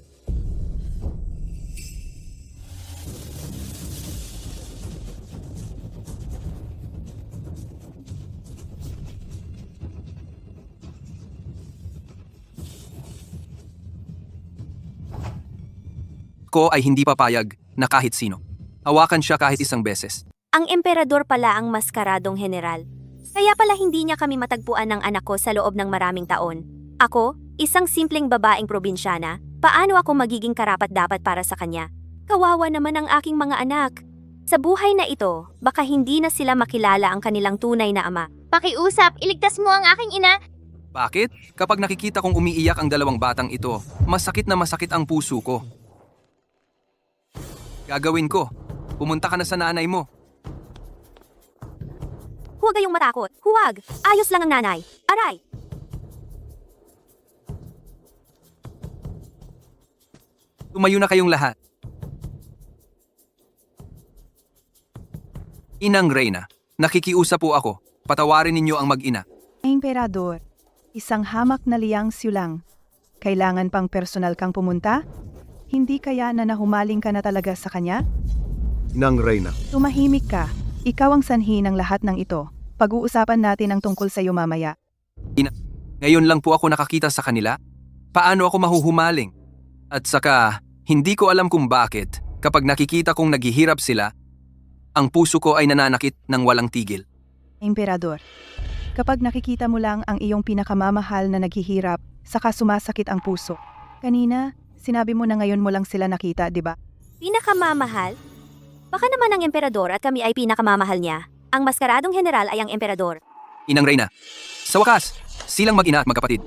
Ko ay hindi papayag na kahit sino. Hawakan siya kahit isang beses. Ang emperador pala ang maskaradong general. Kaya pala hindi niya kami matagpuan ng anak ko sa loob ng maraming taon. Ako, isang simpleng babaeng probinsyana, paano ako magiging karapat-dapat para sa kanya? Kawawa naman ang aking mga anak. Sa buhay na ito, baka hindi na sila makilala ang kanilang tunay na ama. pakiusap, iligtas mo ang aking ina. Bakit? Kapag nakikita kong umiiyak ang 2 batang ito, masakit na masakit ang puso ko. Gagawin ko. Pumunta ka na sa nanay mo. Huwag kayong matakot. Huwag. Ayos lang ang nanay. Aray! Tumayo na kayong lahat. Inang Reyna, nakikiusap po ako. Patawarin ninyo ang mag-ina. Emperador, isang hamak na Liang Xiu lang. Kailangan pang personal kang pumunta? Hindi kaya na nahumaling ka na talaga sa kanya? Nang Reyna. Tumahimik ka. Ikaw ang sanhi ng lahat ng ito. Pag-uusapan natin ang tungkol sa iyo mamaya. Ngayon lang po ako nakakita sa kanila. Paano ako mahuhumaling? At saka, hindi ko alam kung bakit, kapag nakikita kong naghihirap sila, ang puso ko ay nananakit ng walang tigil. Emperador, kapag nakikita mo lang ang iyong pinakamamahal na naghihirap, saka sumasakit ang puso. Kanina, sinabi mo na ngayon mo lang sila nakita, di ba? Pinakamamahal? Baka naman ang emperador at kami ay pinakamamahal niya. Ang maskaradong general ay ang emperador. Inang Reyna, sa wakas, silang mag-ina at magkapatid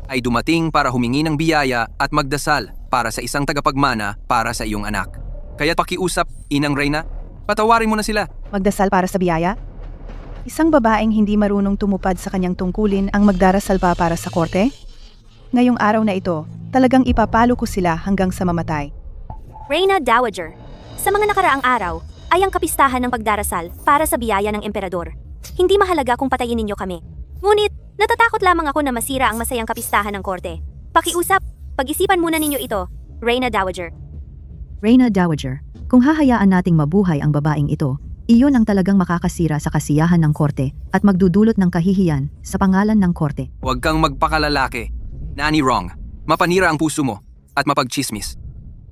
ay dumating para humingi ng biyaya at magdasal para sa isang tagapagmana para sa iyong anak. Kaya't pakiusap, Inang Reyna, patawarin mo na sila. Magdasal para sa biyaya? Isang babaeng hindi marunong tumupad sa kanyang tungkulin ang magdarasal pa para sa korte? Ngayong araw na ito, talagang ipapalo ko sila hanggang sa mamatay. Reyna Dowager, sa mga nakaraang araw, ay ang kapistahan ng pagdarasal para sa biyaya ng emperador. Hindi mahalaga kung patayin ninyo kami. Ngunit, natatakot lamang ako na masira ang masayang kapistahan ng korte. Pakiusap, pag-isipan muna ninyo ito, Reyna Dowager. Reyna Dowager, kung hahayaan nating mabuhay ang babaeng ito, iyon ang talagang makakasira sa kasiyahan ng korte at magdudulot ng kahihiyan sa pangalan ng korte. Huwag kang magpakalalaki. Nani wrong. Mapanira ang puso mo at mapagchismis.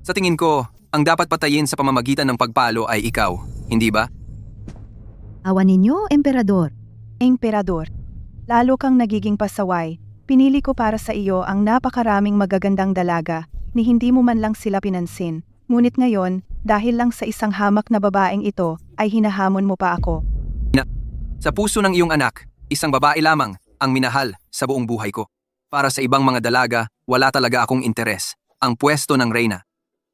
Sa tingin ko, ang dapat patayin sa pamamagitan ng pagpalo ay ikaw, hindi ba? Awan ninyo, Emperador. Emperador, lalo kang nagiging pasaway. Pinili ko para sa iyo ang napakaraming magagandang dalaga ni hindi mo man lang sila pinansin. Ngunit ngayon, dahil lang sa isang hamak na babaeng ito, ay hinahamon mo pa ako. Sa puso ng iyong anak, isang babae lamang ang minahal sa buong buhay ko. Para sa ibang mga dalaga, wala talaga akong interes. Ang pwesto ng Reyna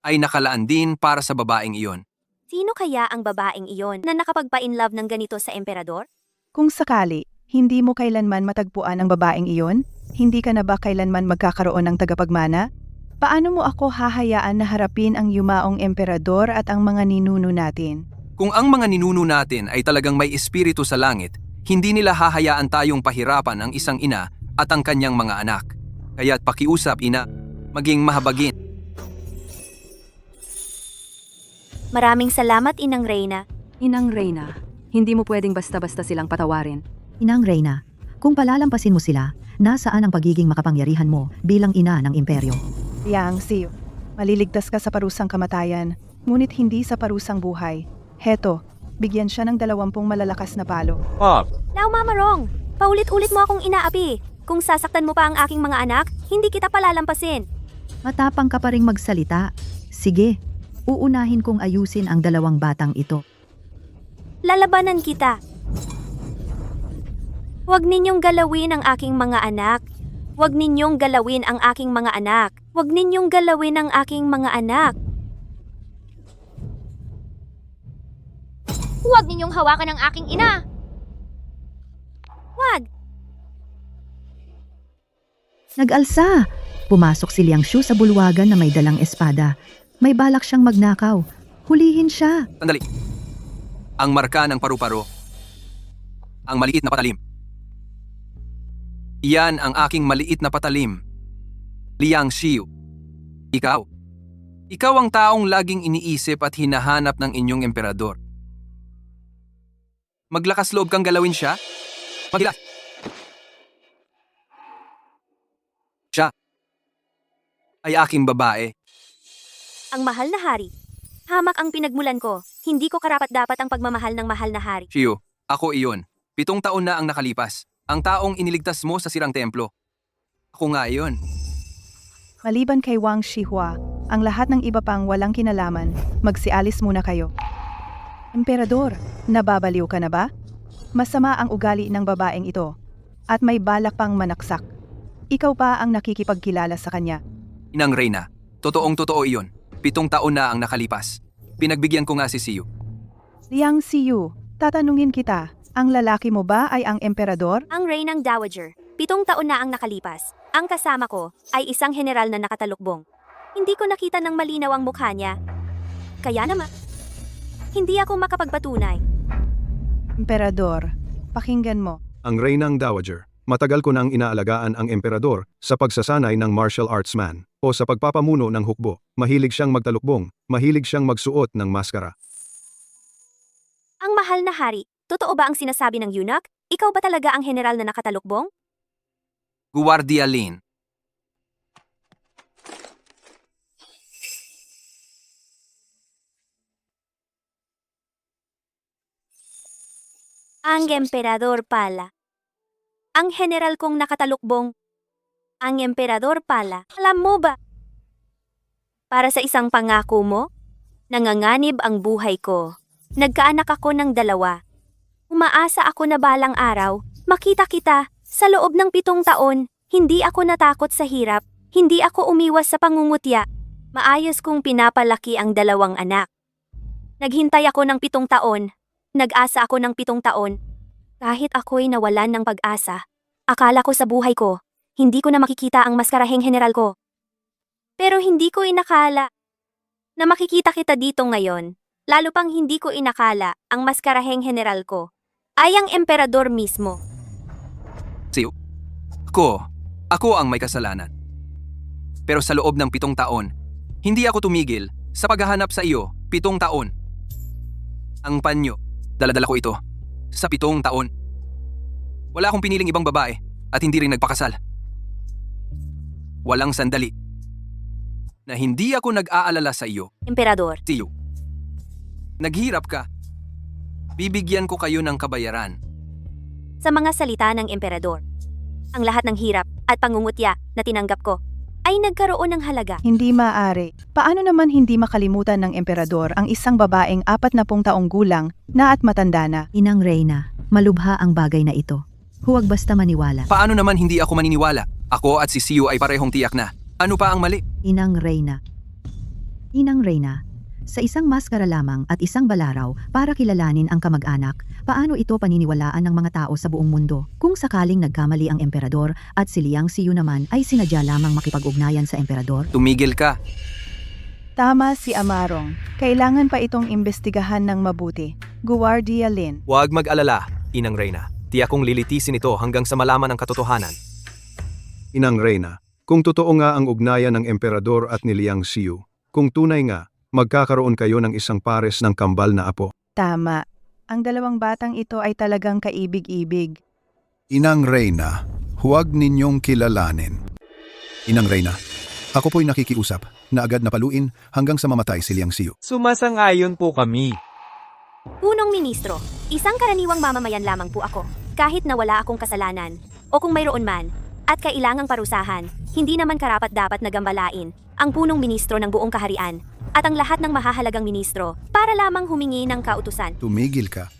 ay nakalaan din para sa babaeng iyon. Sino kaya ang babaeng iyon na nakapagpa-inlove ng ganito sa emperador? Kung sakali, hindi mo kailanman matagpuan ang babaeng iyon? Hindi ka na ba kailanman magkakaroon ng tagapagmana? Paano mo ako hahayaan na harapin ang yumaong emperador at ang mga ninuno natin? Kung ang mga ninuno natin ay talagang may espiritu sa langit, hindi nila hahayaan tayong pahirapan ang isang ina at ang kanyang mga anak. Kaya't pakiusap, ina, maging mahabagin. Maraming salamat, Inang Reyna. Inang Reyna, hindi mo pwedeng basta-basta silang patawarin. Inang Reyna, kung palalampasin mo sila, nasaan ang pagiging makapangyarihan mo bilang ina ng imperyo? Liang Xiu, maliligtas ka sa parusang kamatayan, ngunit hindi sa parusang buhay. Heto, bigyan siya ng 20 malalakas na palo. Pop, Lao Mama Rong, paulit-ulit mo akong inaapi. Kung sasaktan mo pa ang aking mga anak, hindi kita palalampasin. Matapang ka pa ring magsalita. Sige, uunahin kong ayusin ang 2 batang ito. Lalabanan kita. Huwag ninyong galawin ang aking mga anak. Huwag ninyong galawin ang aking mga anak. Huwag ninyong galawin ang aking mga anak. Huwag ninyong hawakan ang aking ina! Huwag! Nag-alsa! Pumasok si Liang Xiu sa bulwagan na may dalang espada. May balak siyang magnakaw. Hulihin siya! Sandali. Ang marka ng paru-paro. Ang maliit na patalim. Iyan ang aking maliit na patalim. Liang Xiu. Ikaw. Ikaw ang taong laging iniisip at hinahanap ng inyong emperador. Maglakas loob kang galawin siya? Magilas. Siya ay aking babae. Ang mahal na hari. Hamak ang pinagmulan ko. Hindi ko karapat-dapat ang pagmamahal ng mahal na hari. Xiu, ako iyon. 7 taon na ang nakalipas. Ang taong iniligtas mo sa sirang templo. Ako nga iyon. Maliban kay Wang Shihua, ang lahat ng iba pang walang kinalaman, magsialis muna kayo. Emperador, nababaliw ka na ba? Masama ang ugali ng babaeng ito, at may balak pang manaksak. Ikaw pa ang nakikipagkilala sa kanya. Inang Reyna, totoong-totoo iyon. 7 taon na ang nakalipas. Pinagbigyan ko nga si Xiu. Liang Xiu, tatanungin kita, ang lalaki mo ba ay ang emperador? Ang Reynang Dowager. 7 taon na ang nakalipas. Ang kasama ko ay isang general na nakatalukbong. Hindi ko nakita ng malinaw ang mukha niya. Kaya naman, hindi ako makapagpatunay. Emperador, pakinggan mo. ang Reynang Dowager. Matagal ko nang inaalagaan ang emperador sa pagsasanay ng martial arts man o sa pagpapamuno ng hukbo. Mahilig siyang magtalukbong, mahilig siyang magsuot ng maskara. Ang mahal na hari, totoo ba ang sinasabi ng eunuch? Ikaw ba talaga ang general na nakatalukbong? Guardia Lin. Ang emperador pala. Ang general kong nakatalukbong. Ang emperador pala. Alam mo ba? Para sa isang pangako mo, nanganganib ang buhay ko. Nagkaanak ako ng 2. Umaasa ako na balang araw, makita kita, sa loob ng 7 taon, hindi ako natakot sa hirap, hindi ako umiwas sa pangungutya. Maayos kong pinapalaki ang 2 anak. Naghintay ako ng 7 taon, nag-asa ako ng 7 taon. Kahit ako'y nawalan ng pag-asa, akala ko sa buhay ko, hindi ko na makikita ang maskaraheng general ko. Pero hindi ko inakala na makikita kita dito ngayon, lalo pang hindi ko inakala ang maskaraheng general ko ay ang emperador mismo. Siyo. Ako ang may kasalanan. Pero sa loob ng 7 taon, hindi ako tumigil sa paghahanap sa iyo 7 taon. Ang panyo, daladala ko ito sa 7 taon. Wala akong piniling ibang babae at hindi rin nagpakasal. Walang sandali na hindi ako nag-aalala sa iyo. Emperador, Siyo. Naghirap ka. Bibigyan ko kayo ng kabayaran. sa mga salita ng emperador, ang lahat ng hirap at pangungutya na tinanggap ko ay nagkaroon ng halaga. Hindi maaari. Paano naman hindi makalimutan ng emperador ang isang babaeng 40 taong gulang na at matanda na? Inang Reyna, malubha ang bagay na ito. Huwag basta maniwala. Paano naman hindi ako maniniwala? Ako at si Siyo ay parehong tiyak na. Ano pa ang mali? Inang Reyna. Inang Reyna, sa isang maskara lamang at isang balaraw para kilalanin ang kamag-anak, paano ito paniniwalaan ng mga tao sa buong mundo? Kung sakaling nagkamali ang emperador at si Liang Xiu naman ay sinadya lamang makipag-ugnayan sa emperador? Tumigil ka. Tama si Amarong. Kailangan pa itong imbestigahan ng mabuti. Guardia Lin. Huwag mag-alala, Inang Reyna. Tiyak kong lilitisin ito hanggang sa malaman ang katotohanan. Inang Reyna, kung totoo nga ang ugnayan ng emperador at ni Liang Xiu, kung tunay nga, magkakaroon kayo ng isang pares ng kambal na apo. Tama. Ang 2 batang ito ay talagang kaibig-ibig. Inang Reyna, huwag ninyong kilalanin. Inang Reyna, ako po'y nakikiusap na agad na paluin hanggang sa mamatay si Liang Xiu. Sumasang-ayon po kami. Punong ministro, isang karaniwang mamamayan lamang po ako. Kahit na wala akong kasalanan, o kung mayroon man, at kailangang parusahan, hindi naman karapat-dapat na gambalain ang punong ministro ng buong kaharian at ang lahat ng mahahalagang ministro para lamang humingi ng kautusan. Tumigil ka.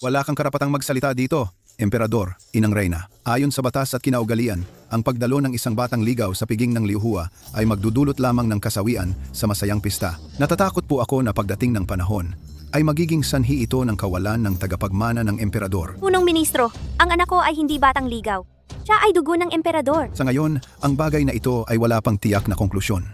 Wala kang karapatang magsalita dito, Emperador, Inang Reyna. Ayon sa batas at kinaugalian, ang pagdalo ng isang batang ligaw sa piging ng liuhua ay magdudulot lamang ng kasawian sa masayang pista. Natatakot po ako na pagdating ng panahon, ay magiging sanhi ito ng kawalan ng tagapagmana ng emperador. Punong ministro, ang anak ko ay hindi batang ligaw. Siya ay dugo ng emperador. Sa ngayon, ang bagay na ito ay wala pang tiyak na konklusyon.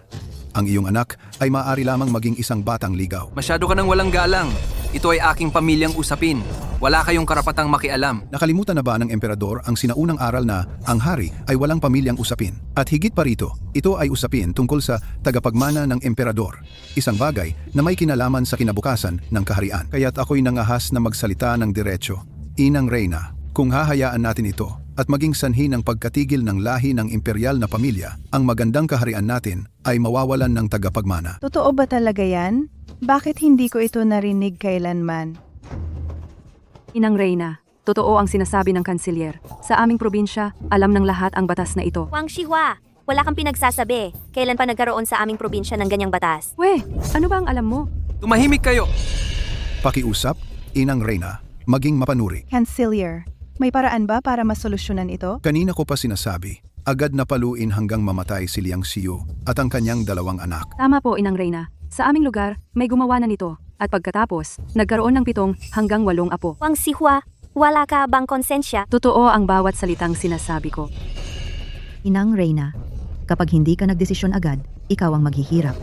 Ang iyong anak ay maaari lamang maging isang batang ligaw. Masyado ka nang walang galang. Ito ay aking pamilyang usapin. Wala kayong karapatang makialam. Nakalimutan na ba ng emperador ang sinaunang aral na ang hari ay walang pamilyang usapin? At higit pa rito, ito ay usapin tungkol sa tagapagmana ng emperador. Isang bagay na may kinalaman sa kinabukasan ng kaharian. Kaya't ako'y nangahas na magsalita ng diretsyo. Inang Reyna, kung hahayaan natin ito at maging sanhi ng pagkatigil ng lahi ng imperial na pamilya, ang magandang kaharian natin ay mawawalan ng tagapagmana. Totoo ba talaga yan? Bakit hindi ko ito narinig kailanman? Inang Reyna, totoo ang sinasabi ng kanselyer. Sa aming probinsya, alam ng lahat ang batas na ito. Wang Shihua, wala kang pinagsasabi. Kailan pa nagkaroon sa aming probinsya ng ganyang batas? We, ano ba ang alam mo? Tumahimik kayo! Pakiusap, Inang Reyna, maging mapanuri. Cancelier, may paraan ba para masolusyonan ito? Kanina ko pa sinasabi, agad na paluin hanggang mamatay si Liang Xiu at ang kanyang 2 anak. Tama po, Inang Reyna. Sa aming lugar, may gumawa na nito. At pagkatapos, nagkaroon ng 7 hanggang 8 apo. Wang Shihua, wala ka bang konsensya? Totoo ang bawat salitang sinasabi ko. Inang Reyna, kapag hindi ka nagdesisyon agad, ikaw ang maghihirap.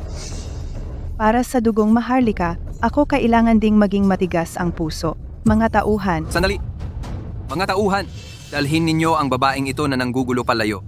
Para sa dugong maharlika, ako kailangan ding maging matigas ang puso. Mga tauhan, Sandali! Mga tauhan, Dalhin ninyo ang babaeng ito na nanggugulo palayo.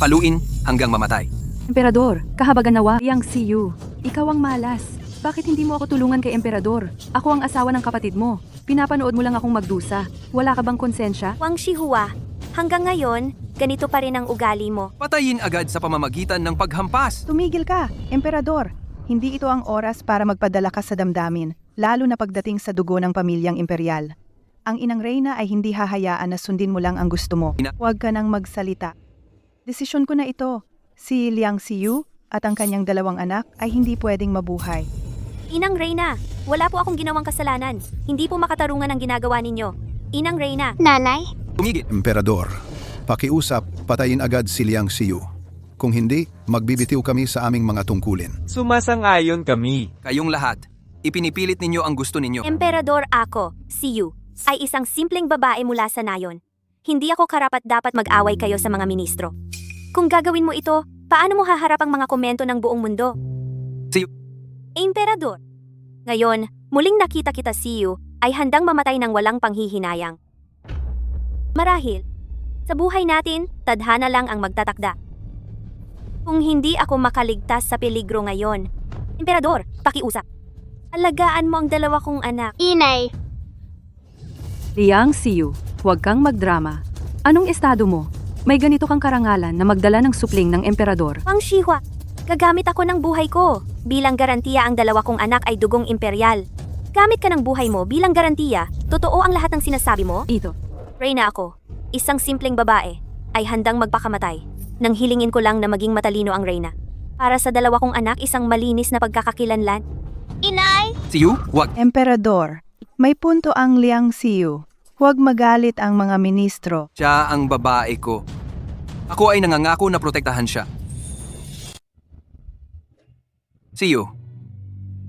Paluin hanggang mamatay. Emperador, kahabagan nawa, Liang Xiyu. Ikaw ang malas. Bakit hindi mo ako tulungan kay Emperador? Ako ang asawa ng kapatid mo. Pinapanood mo lang akong magdusa. Wala ka bang konsensya? Wang Shihua, hanggang ngayon, ganito pa rin ang ugali mo. Patayin agad sa pamamagitan ng paghampas. Tumigil ka, Emperador. Hindi ito ang oras para magpadala ka sa damdamin, lalo na pagdating sa dugo ng pamilyang imperial. Ang inang reyna ay hindi hahayaan na sundin mo lang ang gusto mo. Huwag ka nang magsalita. Desisyon ko na ito. Si Liang Xiyu at ang kanyang 2 anak ay hindi pwedeng mabuhay. Inang Reyna, wala po akong ginawang kasalanan. Hindi po makatarungan ang ginagawa ninyo. Inang Reyna. Nanay? Tumigil. Emperador, pakiusap, patayin agad si Liang Xiyu. Kung hindi, magbibitiw kami sa aming mga tungkulin. Sumasang-ayon kami. Kayong lahat, ipinipilit ninyo ang gusto ninyo. Emperador ako, Xiyu, ay isang simpleng babae mula sa nayon. Hindi ako karapat-dapat mag-away kayo sa mga ministro. Kung gagawin mo ito, paano mo haharap ang mga komento ng buong mundo? Xiyu. Emperador. Ngayon, muling nakita kita Xiyu ay handang mamatay ng walang panghihinayang. Marahil, sa buhay natin, tadhana lang ang magtatakda. Kung hindi ako makaligtas sa peligro ngayon, Emperador, pakiusap. Alagaan mo ang 2 kong anak. Inay. Liang Xiyu, huwag kang magdrama. Anong estado mo? May ganito kang karangalan na magdala ng supling ng Emperador. Wang Shihua, gagamit ako ng buhay ko. Bilang garantiya ang 2 kong anak ay dugong imperial. Gamit ka ng buhay mo bilang garantiya, totoo ang lahat ng sinasabi mo? Ito. Reyna ako, isang simpleng babae, ay handang magpakamatay. Nang hilingin ko lang na maging matalino ang Reyna. Para sa 2 kong anak, isang malinis na pagkakakilanlan. Inay? Xiyu, wag. Emperador, may punto ang Liang Xiyu. Huwag magalit ang mga ministro. Siya ang babae ko. Ako ay nangangako na protektahan siya. Xiyu.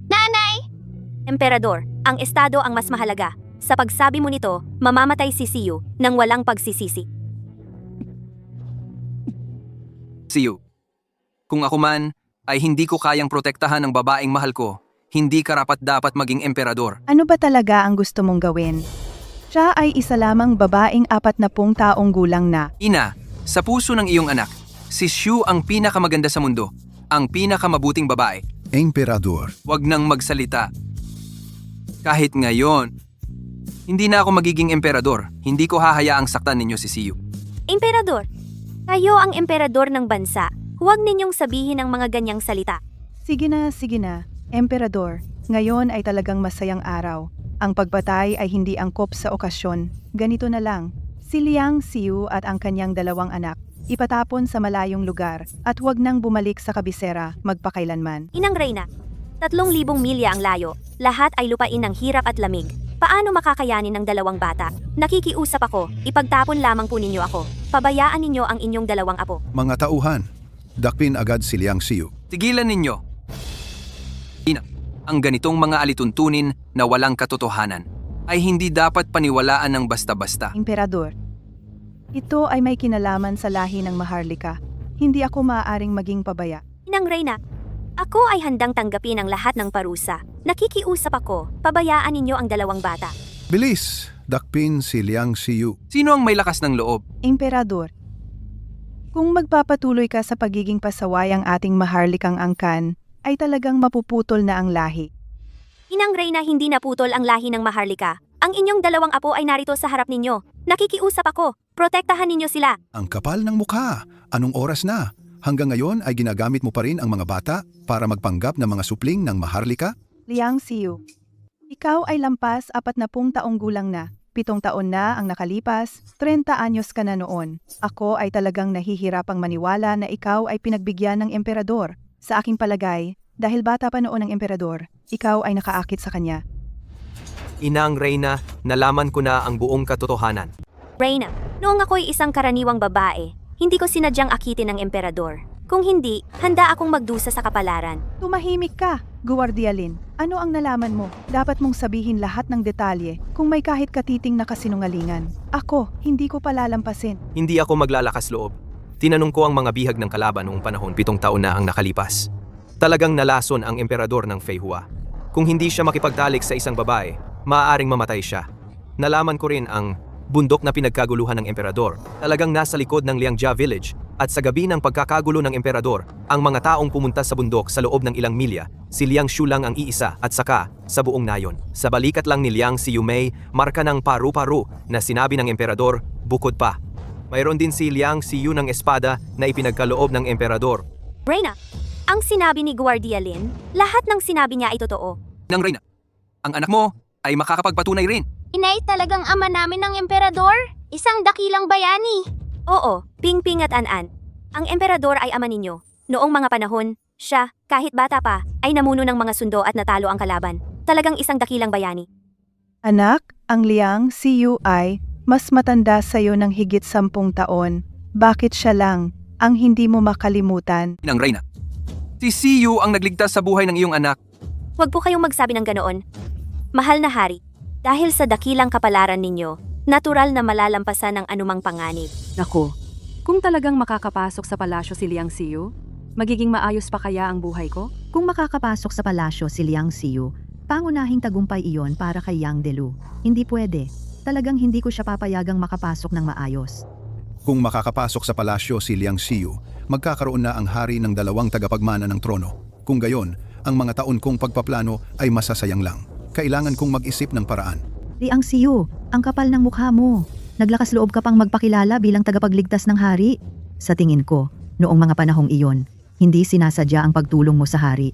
Nanay? Emperador, ang estado ang mas mahalaga. Sa pagsabi mo nito, mamamatay si Xiyu nang walang pagsisisi. Xiyu. Kung ako man, ay hindi ko kayang protektahan ang babaeng mahal ko. Hindi karapat-dapat maging emperador. Ano ba talaga ang gusto mong gawin? Siya ay isa lamang babaeng 40 taong gulang na. Ina, sa puso ng iyong anak, si Xiyu ang pinakamaganda sa mundo. Ang pinakamabuting babae. Emperador, Huwag nang magsalita. Kahit ngayon, hindi na ako magiging emperador. Hindi ko hahayaang saktan ninyo si Xiyu. Emperador, kayo ang emperador ng bansa. Huwag ninyong sabihin ang mga ganyang salita. Sige na, Emperador. Ngayon ay talagang masayang araw. Ang pagpatay ay hindi angkop sa okasyon. Ganito na lang, si Liang Xiyu at ang kanyang 2 anak, ipatapon sa malayong lugar at huwag nang bumalik sa kabisera magpakailanman. Inang Reyna, 3,000 milya ang layo. Lahat ay lupain ng hirap at lamig. Paano makakayanin ng 2 bata? Nakikiusap ako, ipagtapon lamang po ninyo ako. Pabayaan ninyo ang inyong 2 apo. mga tauhan, dakpin agad si Liang Xiyu. Tigilan ninyo. Ina, ang ganitong mga alituntunin na walang katotohanan ay hindi dapat paniwalaan ng basta-basta. Emperador, ito ay may kinalaman sa lahi ng Maharlika. Hindi ako maaaring maging pabaya. Inang Reyna, ako ay handang tanggapin ang lahat ng parusa. Nakikiusap ako, pabayaan ninyo ang 2 bata. Bilis, dakpin si Liang Xiyu. Sino ang may lakas ng loob? Emperador, kung magpapatuloy ka sa pagiging pasaway ang ating Maharlikang angkan, ay talagang mapuputol na ang lahi. Inang Reyna, hindi naputol ang lahi ng Maharlika. Ang inyong 2 apo ay narito sa harap ninyo. Nakikiusap ako, protektahan ninyo sila. Ang kapal ng mukha. Anong oras na? Hanggang ngayon ay ginagamit mo pa rin ang mga bata para magpanggap ng mga supling ng Maharlika? Liang Xiyu, ikaw ay lampas 40 taong gulang na. 7 taon na ang nakalipas, 30 anyos ka na noon. Ako ay talagang nahihirapang maniwala na ikaw ay pinagbigyan ng emperador. Sa aking palagay, dahil bata pa noon ang emperador, ikaw ay nakaakit sa kanya. Inang Reyna, nalaman ko na ang buong katotohanan. Reyna, noong ako'y isang karaniwang babae, hindi ko sinadyang akitin ng emperador. Kung hindi, handa akong magdusa sa kapalaran. Tumahimik ka, Guardialin. Ano ang nalaman mo? Dapat mong sabihin lahat ng detalye kung may kahit katiting na kasinungalingan. Ako, hindi ko palalampasin. Hindi ako maglalakas loob. Tinanong ko ang mga bihag ng kalaban noong panahon 7 taon na ang nakalipas. Talagang nalason ang emperador ng Feihua. Kung hindi siya makipagtalik sa isang babae, maaaring mamatay siya. Nalaman ko rin ang bundok na pinagkaguluhan ng emperador. Talagang nasa likod ng Liangjia Village. At sa gabi ng pagkakagulo ng emperador, ang mga taong pumunta sa bundok sa loob ng ilang milya, si Liang Xiu lang ang iisa at saka sa buong nayon. Sa balikat lang ni Liang Xiu Mei, marka ng paru-paru na sinabi ng emperador, bukod pa. Mayroon din si Liang Xiu ng espada na ipinagkaloob ng emperador. Reyna, ang sinabi ni Guardia Lin, lahat ng sinabi niya ay totoo. Nang Reyna, ang anak mo ay makakapagpatunay rin. Inay talagang ama namin ng emperador. Isang dakilang bayani. Oo, Pingping at An-An. Ang emperador ay ama ninyo. Noong mga panahon, siya, kahit bata pa, ay namuno ng mga sundo at natalo ang kalaban. Talagang isang dakilang bayani. Anak, ang Liang Xiu ay mas matanda sa'yo ng higit 10 taon. Bakit siya lang ang hindi mo makalimutan? Nang Reyna, si Siyu ang nagligtas sa buhay ng iyong anak. Huwag po kayong magsabi ng ganoon. Mahal na hari, dahil sa dakilang kapalaran ninyo, natural na malalampasan ang anumang panganib. Naku, kung talagang makakapasok sa palasyo si Liang Xiu, magiging maayos pa kaya ang buhay ko? Kung makakapasok sa palasyo si Liang Xiu, pangunahing tagumpay iyon para kay Yang Delu. Hindi pwede. Talagang hindi ko siya papayagang makapasok ng maayos. Kung makakapasok sa palasyo si Liang Xiu, magkakaroon na ang hari ng 2 tagapagmana ng trono. Kung gayon, ang mga taon kong pagpaplano ay masasayang lang. Kailangan kong mag-isip ng paraan. Liang Xiu, ang kapal ng mukha mo. Naglakas loob ka pang magpakilala bilang tagapagligtas ng hari. Sa tingin ko, noong mga panahong iyon, hindi sinasadya ang pagtulong mo sa hari.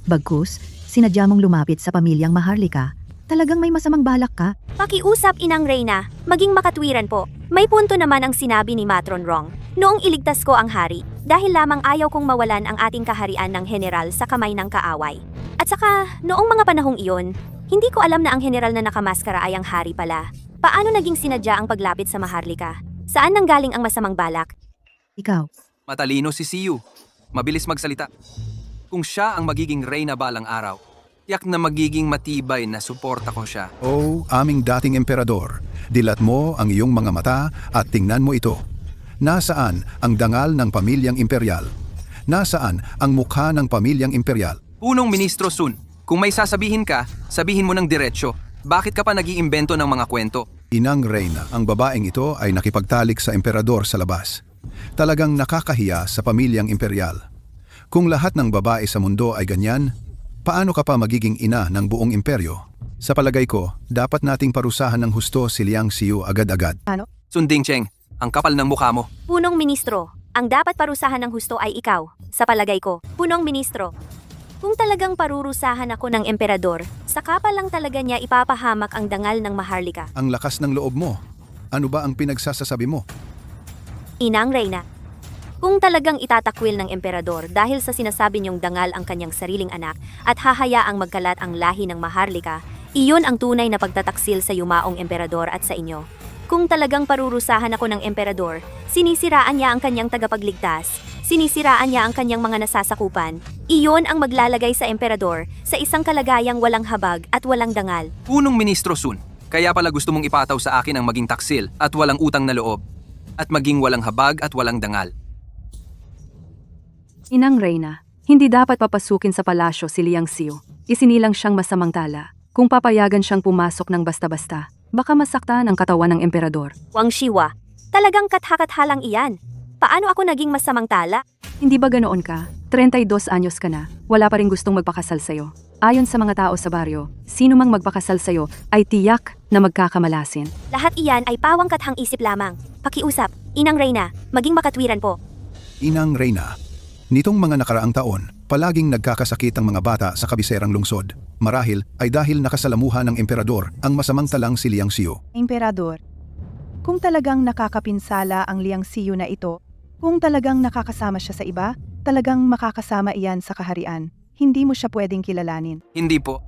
Bagkus, sinadya mong lumapit sa pamilyang Maharlika. Talagang may masamang balak ka. Pakiusap, Inang Reyna, maging makatwiran po. May punto naman ang sinabi ni Matron Rong. Noong iligtas ko ang hari, dahil lamang ayaw kong mawalan ang ating kaharian ng general sa kamay ng kaaway. At saka, noong mga panahong iyon, hindi ko alam na ang general na nakamaskara ay ang hari pala. Paano naging sinadya ang paglapit sa Maharlika? Saan nanggaling ang masamang balak? Ikaw, Matalino si Siyu. Mabilis magsalita. Kung siya ang magiging reyna balang araw, tiyak na magiging matibay na suporta ko siya. Oh, aming dating emperador, dilat mo ang iyong mga mata at tingnan mo ito. Nasaan ang dangal ng pamilyang imperial? Nasaan ang mukha ng pamilyang imperial? Punong Ministro Sun, kung may sasabihin ka, sabihin mo ng diretsyo. Bakit ka pa nag-iimbento ng mga kwento? Inang Reyna, ang babaeng ito ay nakipagtalik sa emperador sa labas. Talagang nakakahiya sa pamilyang imperial. Kung lahat ng babae sa mundo ay ganyan, paano ka pa magiging ina ng buong imperyo? Sa palagay ko, dapat nating parusahan ng husto si Liang Xiu agad-agad. Sun Dingcheng, ang kapal ng mukha mo. Punong Ministro, ang dapat parusahan ng husto ay ikaw. Sa palagay ko, Punong Ministro. Kung talagang parurusahan ako ng emperador, saka pa lang talaga niya ipapahamak ang dangal ng Maharlika. Ang lakas ng loob mo. Ano ba ang pinagsasasabi mo? Inang Reyna, kung talagang itatakwil ng emperador dahil sa sinasabi niyong dangal ang kanyang sariling anak at hahayaang magkalat ang lahi ng Maharlika, iyon ang tunay na pagtataksil sa yumaong emperador at sa inyo. Kung talagang parurusahan ako ng emperador, sinisiraan niya ang kanyang tagapagligtas, sinisiraan niya ang kanyang mga nasasakupan, iyon ang maglalagay sa emperador sa isang kalagayang walang habag at walang dangal. Punong Ministro Sun, kaya pala gusto mong ipataw sa akin ang maging taksil at walang utang na loob, at maging walang habag at walang dangal. Inang Reyna, hindi dapat papasukin sa palasyo si Liang Xiu. Isinilang siyang masamang tala. Kung papayagan siyang pumasok ng basta-basta, baka masaktan ang katawan ng emperador. Wang Shiwa, talagang katha-katha lang iyan. Paano ako naging masamang tala? Hindi ba ganoon ka? 32 anyos ka na, wala pa rin gustong magpakasal sa'yo. Ayon sa mga tao sa baryo, sino mang magpakasal sa'yo ay tiyak na magkakamalasin. Lahat iyan ay pawang kathang isip lamang. Pakiusap, Inang Reyna, maging makatwiran po. Inang Reyna, nitong mga nakaraang taon, palaging nagkakasakit ang mga bata sa kabiserang lungsod. Marahil ay dahil nakasalamuha ng emperador ang masamang talang si Liang Xiu. Emperador, kung talagang nakakapinsala ang Liang Xiu na ito, kung talagang nakakasama siya sa iba, talagang makakasama iyan sa kaharian. Hindi mo siya pwedeng kilalanin. Hindi po.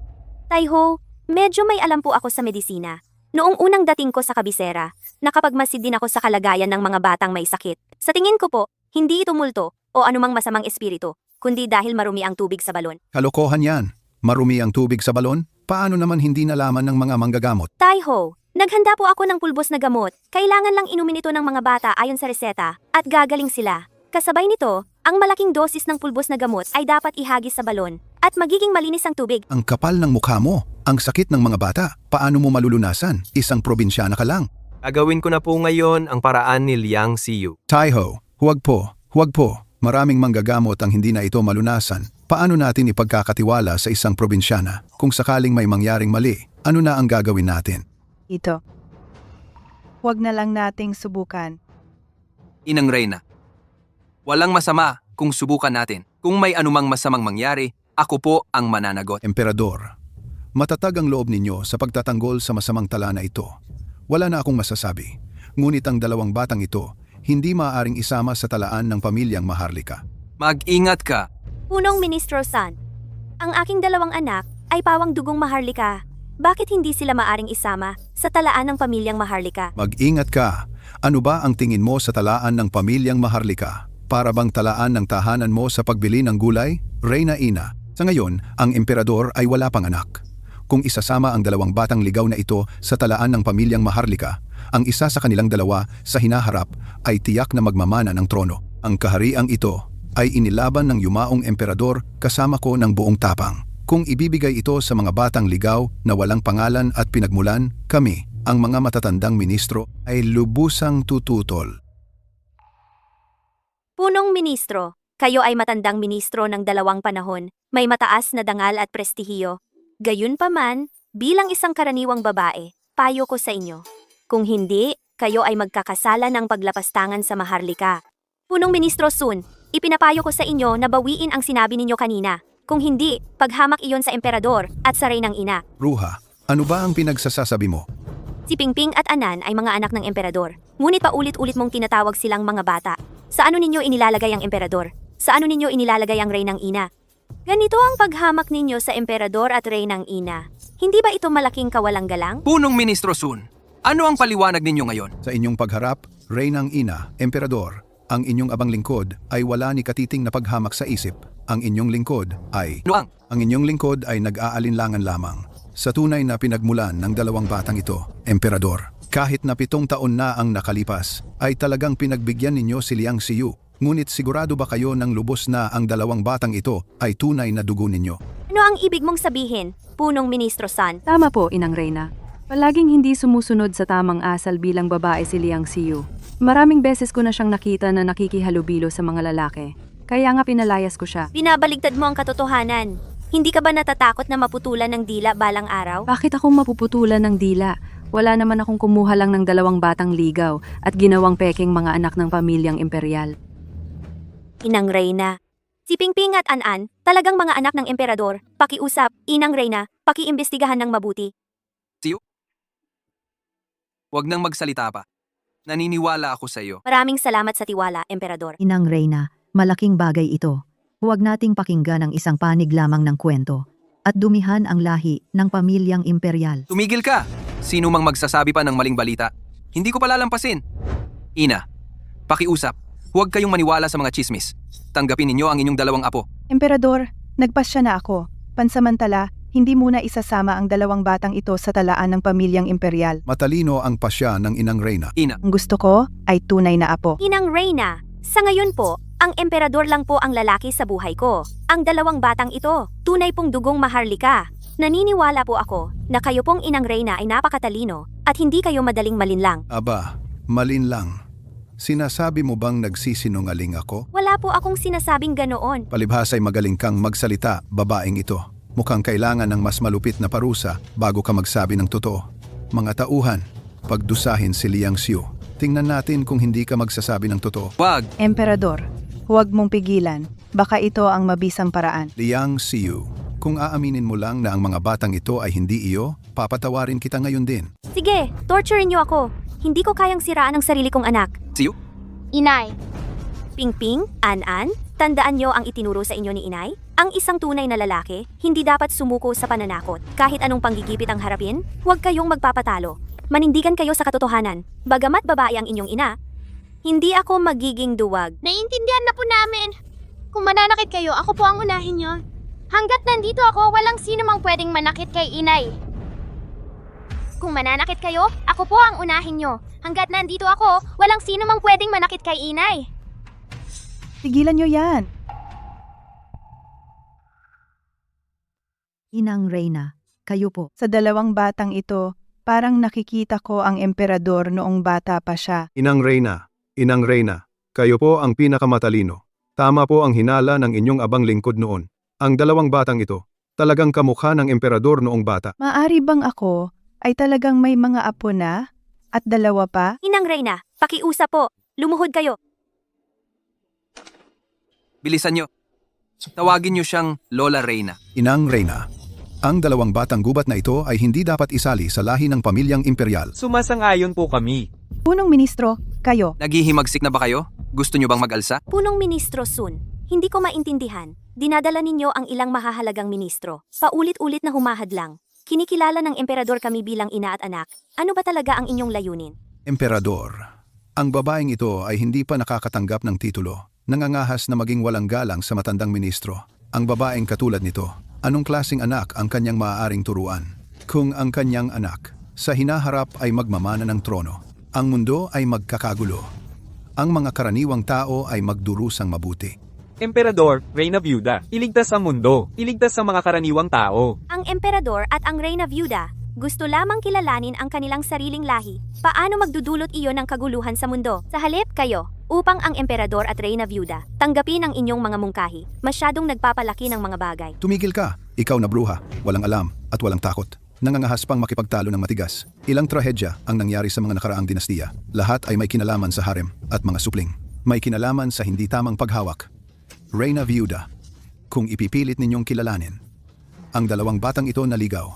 Taiho, medyo may alam po ako sa medisina. Noong unang dating ko sa kabisera, nakapagmasid din ako sa kalagayan ng mga batang may sakit. Sa tingin ko po, hindi ito multo o anumang masamang espiritu, kundi dahil marumi ang tubig sa balon. Kalokohan yan. Marumi ang tubig sa balon? Paano naman hindi nalaman ng mga manggagamot? Taiho, naghanda po ako ng pulbos na gamot. Kailangan lang inumin ito ng mga bata ayon sa reseta at gagaling sila. Kasabay nito, ang malaking dosis ng pulbos na gamot ay dapat ihagis sa balon at magiging malinis ang tubig. Ang kapal ng mukha mo. Ang sakit ng mga bata. Paano mo malulunasan? Isang probinsyana ka lang. Gagawin ko na po ngayon ang paraan ni Liang Siyu. Taiho, huwag po, huwag po. Maraming manggagamot ang hindi na ito malunasan. Paano natin ipagkakatiwala sa isang probinsyana? Kung sakaling may mangyaring mali, ano na ang gagawin natin? Ito. Huwag na lang nating subukan. Inang Reyna, walang masama kung subukan natin. Kung may anumang masamang mangyari, ako po ang mananagot. Emperador, matatag ang loob ninyo sa pagtatanggol sa masamang tala na ito. Wala na akong masasabi. Ngunit ang dalawang batang ito, hindi maaaring isama sa talaan ng pamilyang Maharlika. Mag-ingat ka. Punong Ministro San, ang aking dalawang anak ay pawang dugong Maharlika. Bakit hindi sila maaring isama sa talaan ng pamilyang Maharlika? Mag-ingat ka. Ano ba ang tingin mo sa talaan ng pamilyang Maharlika? Para bang talaan ng tahanan mo sa pagbili ng gulay? Reyna Ina, sa ngayon, ang emperador ay wala pang anak. Kung isasama ang dalawang batang ligaw na ito sa talaan ng pamilyang Maharlika, ang isa sa kanilang dalawa sa hinaharap ay tiyak na magmamana ng trono. Ang kahariang ito ay inilaban ng yumaong emperador kasama ko ng buong tapang. Kung ibibigay ito sa mga batang ligaw na walang pangalan at pinagmulan, kami, ang mga matatandang ministro, ay lubusang tututol. Punong Ministro, kayo ay matandang ministro ng dalawang panahon, may mataas na dangal at prestihiyo. Gayunpaman, bilang isang karaniwang babae, payo ko sa inyo. Kung hindi, kayo ay magkakasala ng paglapastangan sa Maharlika. Punong Ministro Sun, ipinapayo ko sa inyo na bawiin ang sinabi ninyo kanina. Kung hindi, paghamak iyon sa emperador at sa reynang ina. Ruha, ano ba ang pinagsasabi mo? Si Pingping at Anan ay mga anak ng emperador. Ngunit paulit-ulit mong tinatawag silang mga bata. Sa ano ninyo inilalagay ang emperador? Sa ano ninyo inilalagay ang reynang ina? Ganito ang paghamak ninyo sa emperador at reynang ina. Hindi ba ito malaking kawalang galang? Punong Ministro Sun, ano ang paliwanag ninyo ngayon? Sa inyong pagharap, Reynang Ina, Emperador, ang inyong abang lingkod ay wala ni katiting na paghamak sa isip. Ang inyong lingkod ay... Nuang, Ang inyong lingkod ay nag-aalinlangan lamang sa tunay na pinagmulan ng dalawang batang ito, Emperador. Kahit na 7 taon na ang nakalipas, ay talagang pinagbigyan ninyo si Liang Siyu. Ngunit sigurado ba kayo ng lubos na ang dalawang batang ito ay tunay na dugo ninyo? Ano ang ibig mong sabihin, Punong Ministro San? Tama po, Inang Reyna. Palaging hindi sumusunod sa tamang asal bilang babae si Liang Siyu. Maraming beses ko na siyang nakita na nakikihalubilo sa mga lalaki. Kaya nga pinalayas ko siya. Binabaligtad mo ang katotohanan. Hindi ka ba natatakot na maputulan ng dila balang araw? Bakit akong mapuputulan ng dila? Wala naman akong kumuha lang ng 2 batang ligaw at ginawang peking mga anak ng pamilyang imperial. Inang Reyna. Si Pingping at Anan, talagang mga anak ng emperador. Pakiusap, Inang Reyna, pakiimbestigahan ng mabuti. huwag nang magsalita pa. Naniniwala ako sa iyo. Maraming salamat sa tiwala, emperador. Inang Reyna, malaking bagay ito. Huwag nating pakinggan ang isang panig lamang ng kwento at dumihan ang lahi ng pamilyang imperial. Tumigil ka! Sino mang magsasabi pa ng maling balita, hindi ko palalampasin. Ina, pakiusap, huwag kayong maniwala sa mga chismis. Tanggapin ninyo ang inyong 2 apo. Emperador, nagpasya na ako. Pansamantala, hindi muna isasama ang 2 batang ito sa talaan ng pamilyang imperial. Matalino ang pasya ng Inang Reyna. Ina, Ang gusto ko ay tunay na apo. Inang Reyna, sa ngayon po, ang emperador lang po ang lalaki sa buhay ko. Ang 2 batang ito, tunay pong dugong Maharlika. Naniniwala po ako na kayo pong Inang Reyna ay napakatalino at hindi kayo madaling malinlang. Aba, malinlang. Sinasabi mo bang nagsisinungaling ako? Wala po akong sinasabing ganoon. Palibhas ay magaling kang magsalita, babaeng ito. Mukhang kailangan ng mas malupit na parusa bago ka magsabi ng totoo. Mga tauhan, pagdusahin si Liang Siyu. Tingnan natin kung hindi ka magsasabi ng totoo. wag! Emperador, huwag mong pigilan. Baka ito ang mabisang paraan. Liang Siyu, kung aaminin mo lang na ang mga batang ito ay hindi iyo, papatawarin kita ngayon din. Sige, torturein niyo ako. Hindi ko kayang siraan ang sarili kong anak. Siyu? Inay, Pingping, Anan, tandaan niyo ang itinuro sa inyo ni Inay? Ang isang tunay na lalaki, hindi dapat sumuko sa pananakot. Kahit anong panggigipit ang harapin, huwag kayong magpapatalo. Manindigan kayo sa katotohanan. Bagamat babae ang inyong ina, hindi ako magiging duwag. naiintindihan na po namin. Kung mananakit kayo, ako po ang unahin nyo. Hanggat nandito ako, walang sino mang pwedeng manakit kay Inay. Kung mananakit kayo, ako po ang unahin nyo. Hanggat nandito ako, walang sino mang pwedeng manakit kay Inay. Tigilan niyo yan. Inang Reyna, kayo po. Sa 2 batang ito, Parang nakikita ko ang emperador noong bata pa siya. Inang Reyna, kayo po ang pinakamatalino. Tama po ang hinala ng inyong abang lingkod noon. Ang dalawang batang ito, talagang kamukha ng emperador noong bata. Maari bang ako ay talagang may mga apo na? At dalawa pa? Inang Reyna, pakiusap po. Lumuhod kayo. Bilisan nyo. Tawagin nyo siyang Lola Reyna. Inang Reyna, ang dalawang batang gubat na ito ay hindi dapat isali sa lahi ng pamilyang imperial. Sumasang-ayon po kami. Punong ministro, kayo. Naghihimagsik na ba kayo? Gusto nyo bang mag-alsa? Punong Ministro Sun, hindi ko maintindihan. Dinadala ninyo ang ilang mahahalagang ministro. Paulit-ulit na humahadlang. Kinikilala ng emperador kami bilang ina at anak. Ano ba talaga ang inyong layunin? Emperador, ang babaeng ito ay hindi pa nakakatanggap ng titulo. Nangangahas na maging walang galang sa matandang ministro. Ang babaeng katulad nito, anong klaseng anak ang kanyang maaaring turuan? Kung ang kanyang anak sa hinaharap ay magmamana ng trono, ang mundo ay magkakagulo. Ang mga karaniwang tao ay magdurusang mabuti. Emperador, Reyna Viuda, iligtas ang mundo, iligtas ang mga karaniwang tao. Ang emperador at ang Reyna Viuda, gusto lamang kilalanin ang kanilang sariling lahi. Paano magdudulot iyon ng kaguluhan sa mundo? Sa halip kayo, upang ang emperador at Reyna Viuda, tanggapin ang inyong mga mungkahi, masyadong nagpapalaki ng mga bagay. Tumigil ka, ikaw na bruha, walang alam at walang takot. Nangangahas pang makipagtalo ng matigas. Ilang trahedya ang nangyari sa mga nakaraang dinastiya. Lahat ay may kinalaman sa harem at mga supling. May kinalaman sa hindi tamang paghawak. Reyna Viuda, kung ipipilit ninyong kilalanin, ang dalawang batang ito naligaw,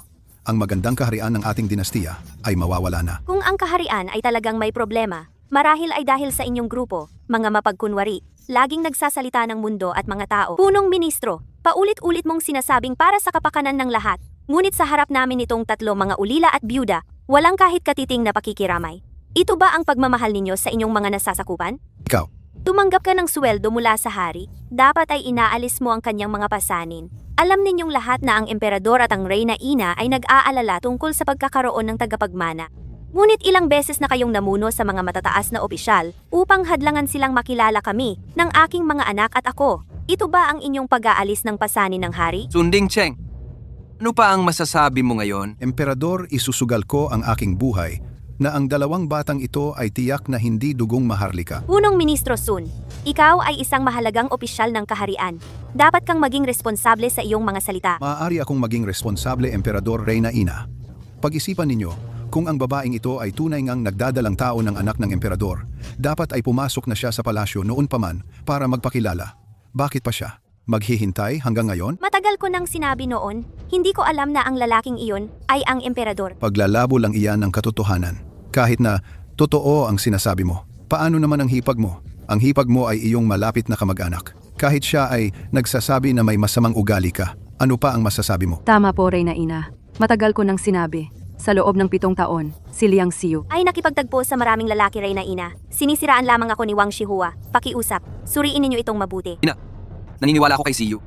ang magandang kaharian ng ating dinastiya ay mawawala na. Kung ang kaharian ay talagang may problema, marahil ay dahil sa inyong grupo, mga mapagkunwari, laging nagsasalita ng mundo at mga tao. Punong Ministro, paulit-ulit mong sinasabing para sa kapakanan ng lahat. Ngunit sa harap namin itong tatlo mga ulila at byuda, walang kahit katiting na pakikiramay. Ito ba ang pagmamahal ninyo sa inyong mga nasasakupan? Ikaw, Tumanggap ka ng sweldo mula sa hari, dapat ay inaalis mo ang kanyang mga pasanin. Alam ninyong lahat na ang emperador at ang Reyna Ina ay nag-aalala tungkol sa pagkakaroon ng tagapagmana. Ngunit ilang beses na kayong namuno sa mga matataas na opisyal upang hadlangan silang makilala kami ng aking mga anak at ako. Ito ba ang inyong pag-aalis ng pasanin ng hari? Sunding Cheng, ano pa ang masasabi mo ngayon? Emperador, isusugal ko ang aking buhay na ang dalawang batang ito ay tiyak na hindi dugong maharlika. Punong Ministro Sun, ikaw ay isang mahalagang opisyal ng kaharian. Dapat kang maging responsable sa iyong mga salita. Maaari akong maging responsable, Emperador Reyna Ina. Pag-isipan ninyo, kung ang babaeng ito ay tunay ngang nagdadalang tao ng anak ng emperador, dapat ay pumasok na siya sa palasyo noon pa man para magpakilala. Bakit pa siya maghihintay hanggang ngayon? Matagal ko nang sinabi noon, hindi ko alam na ang lalaking iyon ay ang emperador. Paglalabo lang iyan ng katotohanan. Kahit na totoo ang sinasabi mo, paano naman ang hipag mo? Ang hipag mo ay iyong malapit na kamag-anak. Kahit siya ay nagsasabi na may masamang ugali ka, ano pa ang masasabi mo? Tama po, Reyna Ina. Matagal ko nang sinabi. Sa loob ng 7 taon, si Liang Xiu Ay nakipagtagpo sa maraming lalaki, Reyna Ina. Sinisiraan lamang ako ni Wang Shihua. Pakiusap, suriin ninyo itong mabuti. Naniniwala ako kay Siyu.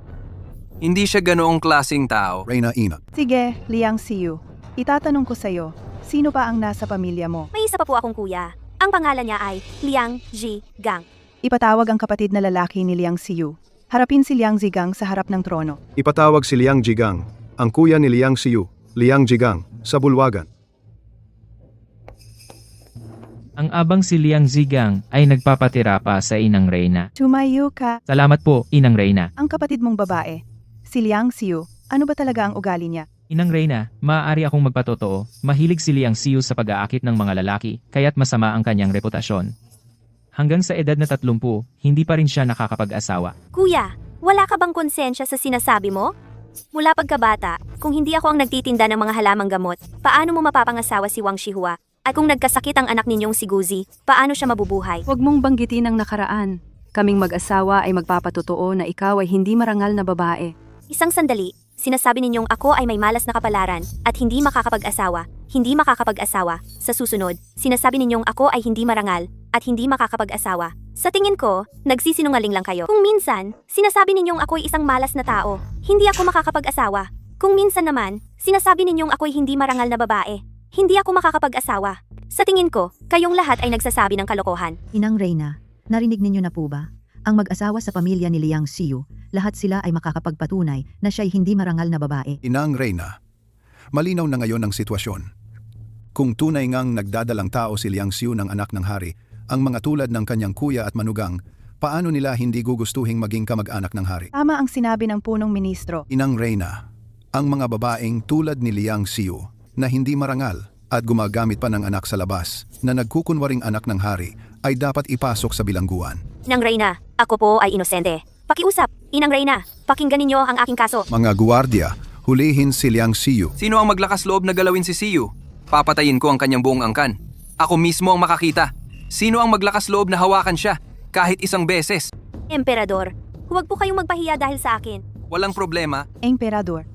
Hindi siya ganoong klaseng tao. Reyna Ina. Sige, Liang Xiu. Itatanong ko sa'yo, sino pa ang nasa pamilya mo? May isa pa po akong kuya. Ang pangalan niya ay Liang Zigang. Ipatawag ang kapatid na lalaki ni Liang Xiu. Harapin si Liang Zigang sa harap ng trono. Ipatawag si Liang Jigang, ang kuya ni Liang Xiu, Liang Jigang, sa bulwagan. Ang abang si Liang Zigang ay nagpapatira pa sa Inang Reyna. Tumayo ka. Salamat po, Inang Reyna. Ang kapatid mong babae, si Liang Xiu, ano ba talaga ang ugali niya? Inang Reyna, maaari akong magpatotoo, mahilig si Liang Xiu sa pag-aakit ng mga lalaki, kaya't masama ang kanyang reputasyon. Hanggang sa edad na 30, hindi pa rin siya nakakapag-asawa. Kuya, wala ka bang konsensya sa sinasabi mo? Mula pagkabata, kung hindi ako ang nagtitinda ng mga halamang gamot, paano mo mapapangasawa si Wang Shihua? At kung nagkasakit ang anak ninyong si Guzi, paano siya mabubuhay? Huwag mong banggitin ang nakaraan. Kaming mag-asawa ay magpapatotoo na ikaw ay hindi marangal na babae. Isang sandali, sinasabi ninyong ako ay may malas na kapalaran at hindi makakapag-asawa. Hindi makakapag-asawa. Sa susunod, sinasabi ninyong ako ay hindi marangal at hindi makakapag-asawa. Sa tingin ko, nagsisinungaling lang kayo. Kung minsan, sinasabi ninyong ako ay isang malas na tao, hindi ako makakapag-asawa. Kung minsan naman, sinasabi ninyong ako ay hindi marangal na babae, hindi ako makakapag-asawa. Sa tingin ko, kayong lahat ay nagsasabi ng kalokohan. Inang Reyna, narinig ninyo na po ba? Ang mag-asawa sa pamilya ni Liang Xiu, lahat sila ay makakapagpatunay na siya'y hindi marangal na babae. Inang Reyna, malinaw na ngayon ang sitwasyon. Kung tunay ngang nagdadalang tao si Liang Xiu ng anak ng hari, ang mga tulad ng kanyang kuya at manugang, paano nila hindi gugustuhing maging kamag-anak ng hari? Tama ang sinabi ng punong ministro. Inang Reyna, ang mga babaeng tulad ni Liang Xiu na hindi marangal at gumagamit pa ng anak sa labas na nagkukunwaring anak ng hari ay dapat ipasok sa bilangguan. Inang Reyna, ako po ay inosente. Pakiusap, Inang Reyna, pakinggan ninyo ang aking kaso. Mga guwardiya, hulihin si Liang Xiu. Sino ang maglakas loob na galawin si Siyu? Papatayin ko ang kanyang buong angkan. Ako mismo ang makakita. Sino ang maglakas loob na hawakan siya kahit isang beses? Emperador, huwag po kayong magpahiya dahil sa akin. Walang problema. Emperador,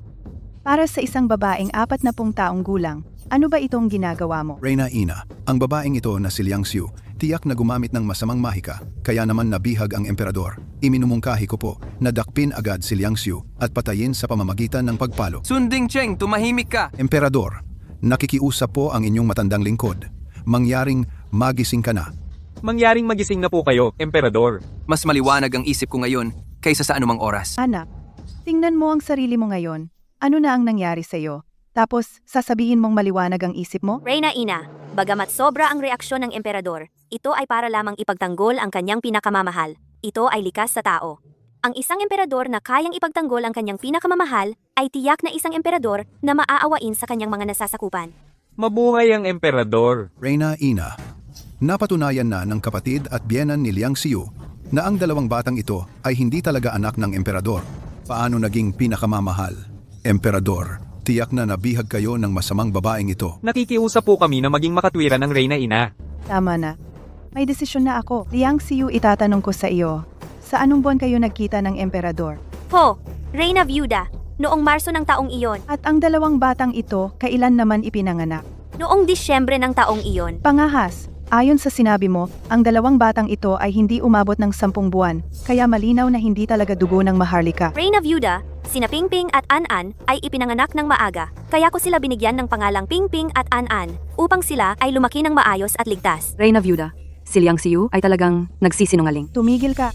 para sa isang babaeng 40 taong gulang, ano ba itong ginagawa mo? Reyna Ina, ang babaeng ito na si Liang Xiu, tiyak na gumamit ng masamang mahika, kaya naman nabihag ang emperador. Iminumungkahi ko po na dakpin agad si Liang Xiu at patayin sa pamamagitan ng pagpalo. Sunding Cheng, tumahimik ka. Emperador, nakikiusap po ang inyong matandang lingkod. Mangyaring magising ka na. Mangyaring magising na po kayo, Emperador. Mas maliwanag ang isip ko ngayon kaysa sa anumang oras. Anak, tingnan mo ang sarili mo ngayon. Ano na ang nangyari sa'yo? Tapos, sasabihin mong maliwanag ang isip mo? Reyna Ina, bagamat sobra ang reaksyon ng emperador, ito ay para lamang ipagtanggol ang kanyang pinakamamahal. Ito ay likas sa tao. Ang isang emperador na kayang ipagtanggol ang kanyang pinakamamahal ay tiyak na isang emperador na maaawain sa kanyang mga nasasakupan. Mabuhay ang Emperador. Reyna Ina, napatunayan na ng kapatid at biyenan ni Liang Xiu na ang dalawang batang ito ay hindi talaga anak ng emperador. Paano naging pinakamamahal? Emperador, tiyak na nabihag kayo ng masamang babaeng ito. Nakikiusap po kami na maging makatwiran ng Reyna Ina. Tama na. May desisyon na ako. Liang Xiu, itatanong ko sa iyo. Sa anong buwan kayo nagkita ng emperador? Ho, Reyna Viuda, noong Marso ng taong iyon. At ang dalawang batang ito, kailan naman ipinanganak? Noong Disyembre ng taong iyon. Pangahas, ayon sa sinabi mo, ang dalawang batang ito ay hindi umabot ng 10 buwan, kaya malinaw na hindi talaga dugo ng Maharlika. Reyna Viuda, sina Pingping at An-An ay ipinanganak ng maaga, kaya ko sila binigyan ng pangalang Pingping at An-An upang sila ay lumaki ng maayos at ligtas. Reyna Viuda, si Liang Xiu ay talagang nagsisinungaling. Tumigil ka.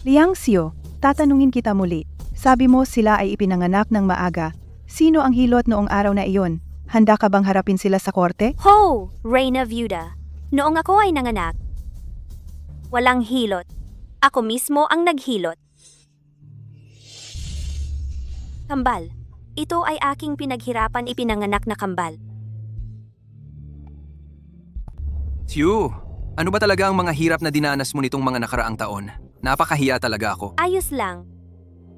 Liang Xiu, tatanungin kita muli. Sabi mo sila ay ipinanganak ng maaga. Sino ang hilot noong araw na iyon? Handa ka bang harapin sila sa korte? Ho, Reyna Viuda, noong ako ay nanganak, walang hilot. Ako mismo ang naghilot. Kambal. Ito ay aking pinaghirapan ipinanganak na kambal. Siyu, ano ba talaga ang mga hirap na dinanas mo nitong mga nakaraang taon? Napakahiya talaga ako. Ayos lang.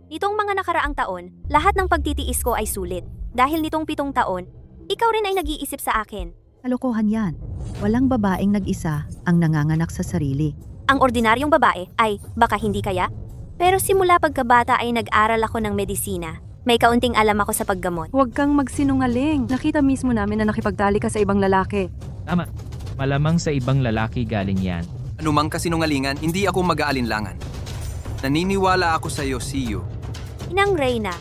Nitong mga nakaraang taon, lahat ng pagtitiis ko ay sulit. Dahil nitong 7 taon, ikaw rin ay nag-iisip sa akin. Kalokohan yan. Walang babaeng nag-isa ang nanganganak sa sarili. Ang ordinaryong babae ay baka hindi kaya? Pero simula pagkabata ay nag-aral ako ng medisina. May kaunting alam ako sa paggamot. Huwag kang magsinungaling. Nakita mismo namin na nakipagtali ka sa ibang lalaki. Tama. Malamang sa ibang lalaki galing yan. Anumang kasinungalingan, hindi ako mag-aalinlangan. Naniniwala ako sa iyo, Siyu. Inang Reyna,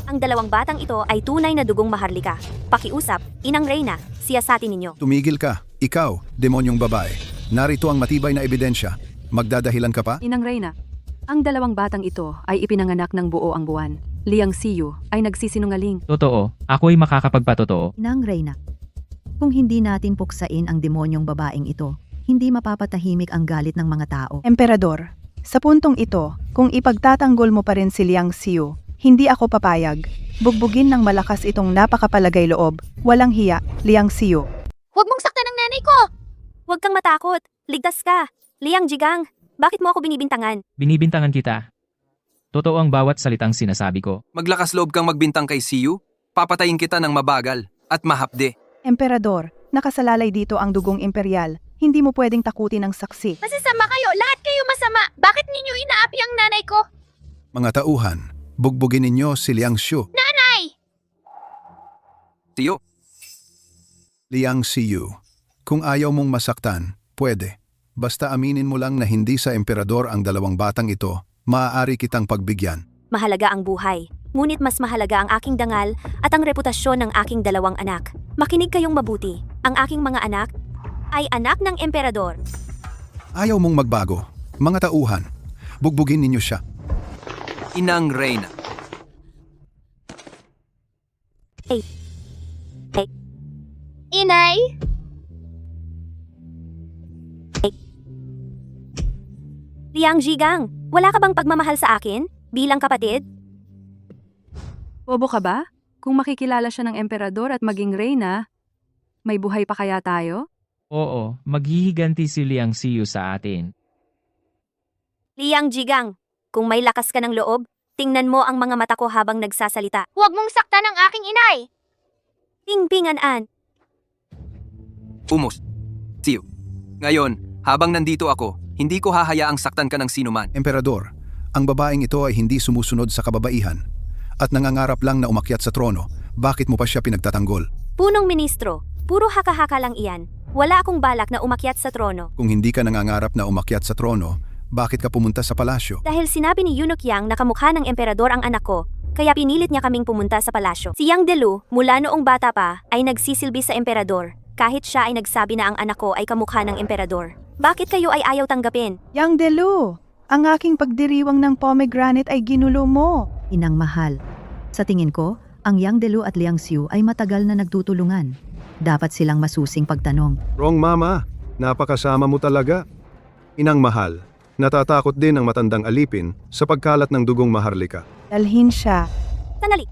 ang dalawang batang ito ay tunay na dugong Maharlika. Pakiusap, Inang Reyna, siyasatin ninyo. Tumigil ka. Ikaw, demonyong babae. Narito ang matibay na ebidensya. Magdadahilan ka pa? Inang Reyna, ang dalawang batang ito ay ipinanganak ng buo ang buwan. Liang Xiu ay nagsisinungaling. Totoo, ako'y makakapagpatotoo. Inang Reyna, kung hindi natin puksain ang demonyong babaeng ito, hindi mapapatahimik ang galit ng mga tao. Emperador, sa puntong ito, kung ipagtatanggol mo pa rin si Liang Xiu, hindi ako papayag. Bugbugin ng malakas itong napakapalagay loob. Walang hiya, Liang Xiu. Huwag mong saktan ang nanay ko! Huwag kang matakot. Ligtas ka. Liang Jigang, bakit mo ako binibintangan? Binibintangan kita. Totoo ang bawat salitang sinasabi ko. Maglakas loob kang magbintang kay Siyu, papatayin kita ng mabagal at mahapde. Emperador, nakasalalay dito ang dugong imperial. Hindi mo pwedeng takutin ang saksi. Masasama kayo! Lahat kayo masama! Bakit ninyo inaapi ang nanay ko? Mga tauhan, bugbugin ninyo si Liang Xiu. Nanay! Siyu, Liang Xiu, kung ayaw mong masaktan, pwede. Basta aminin mo lang na hindi sa emperador ang dalawang batang ito, maaari kitang pagbigyan. Mahalaga ang buhay. Ngunit mas mahalaga ang aking dangal at ang reputasyon ng aking dalawang anak. Makinig kayong mabuti. Ang aking mga anak ay anak ng emperador. Ayaw mong magbago. Mga tauhan, bugbugin ninyo siya. Inang Reyna. Inay, Liang Jigang, wala ka bang pagmamahal sa akin? Bilang kapatid? Bobo ka ba? Kung makikilala siya ng emperador at maging reyna, may buhay pa kaya tayo? Oo, maghihiganti si Liang Xiu sa atin. Liang Jigang, kung may lakas ka ng loob, tingnan mo ang mga mata ko habang nagsasalita. Huwag mong saktan ang aking inay! Ping-pingan-an. Umos. Siyo. Ngayon, habang nandito ako, hindi ko hahayaang saktan ka ng sinuman. Emperador, ang babaeng ito ay hindi sumusunod sa kababaihan at nangangarap lang na umakyat sa trono. Bakit mo pa siya pinagtatanggol? Punong ministro, puro haka-haka lang iyan. Wala akong balak na umakyat sa trono. Kung hindi ka nangangarap na umakyat sa trono, bakit ka pumunta sa palasyo? Dahil sinabi ni Eunuch Yang na kamukha ng emperador ang anak ko, kaya pinilit niya kaming pumunta sa palasyo. Si Yang Delu, mula noong bata pa, ay nagsisilbi sa emperador, kahit siya ay nagsabi na ang anak ko ay kamukha ng emperador. Bakit kayo ay ayaw tanggapin? Yang Delu, ang aking pagdiriwang ng pomegranate ay ginulo mo. Inang mahal. Sa tingin ko, ang Yang Delu at Liang Xiu ay matagal na nagtutulungan. Dapat silang masusing pagtanong. Wrong mama, napakasama mo talaga. Inang mahal, natatakot din ang matandang alipin sa pagkalat ng dugong maharlika. Dalhin siya. Sandali.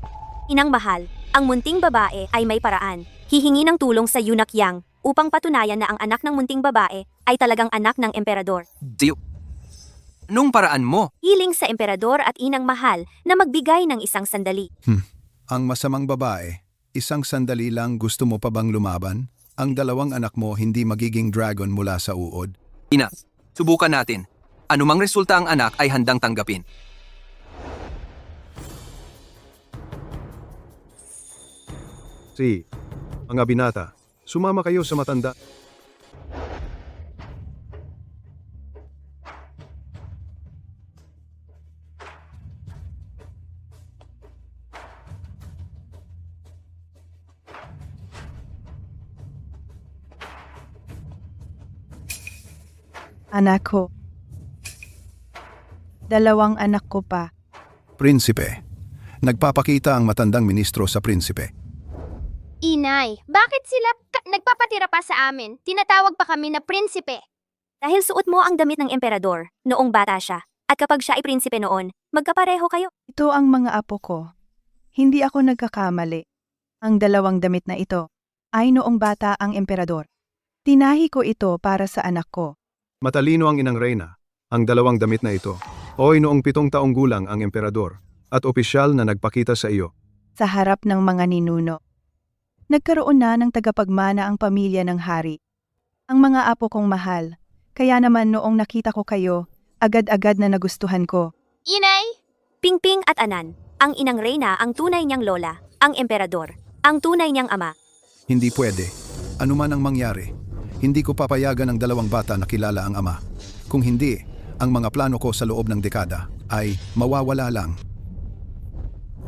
Inang mahal, ang munting babae ay may paraan. Hihingi ng tulong sa Eunuch Yang upang patunayan na ang anak ng munting babae ay talagang anak ng emperador. Siyo. Anong paraan mo? Hiling sa emperador at inang mahal na magbigay ng isang sandali. Ang masamang babae, isang sandali lang gusto mo pa bang lumaban? Ang dalawang anak mo hindi magiging dragon mula sa uod. Ina, subukan natin. Anumang resulta ang anak ay handang tanggapin. Mga binata, sumama kayo sa matanda. Anak ko. Dalawang anak ko pa. Prinsipe. Nagpapakita ang matandang ministro sa prinsipe. Inay, bakit sila nagpapatira pa sa amin? Tinatawag pa kami na prinsipe. Dahil suot mo ang damit ng emperador noong bata siya, at kapag siya ay prinsipe noon, magkapareho kayo. Ito ang mga apo ko. Hindi ako nagkakamali. Ang dalawang damit na ito ay noong bata ang emperador. Tinahi ko ito para sa anak ko. Matalino ang inang reyna. Ang dalawang damit na ito, oy noong 7 taong gulang ang emperador, at opisyal na nagpakita sa iyo. Sa harap ng mga ninuno. Nagkaroon na ng tagapagmana ang pamilya ng hari. Ang mga apo kong mahal, kaya naman noong nakita ko kayo, agad-agad na nagustuhan ko. Inay! Pingping at Anan, ang inang reyna ang tunay niyang lola, ang emperador, ang tunay niyang ama. Hindi pwede. Ano man ang mangyari, hindi ko papayagan ang dalawang bata na kilala ang ama. Kung hindi, ang mga plano ko sa loob ng dekada ay mawawala lang.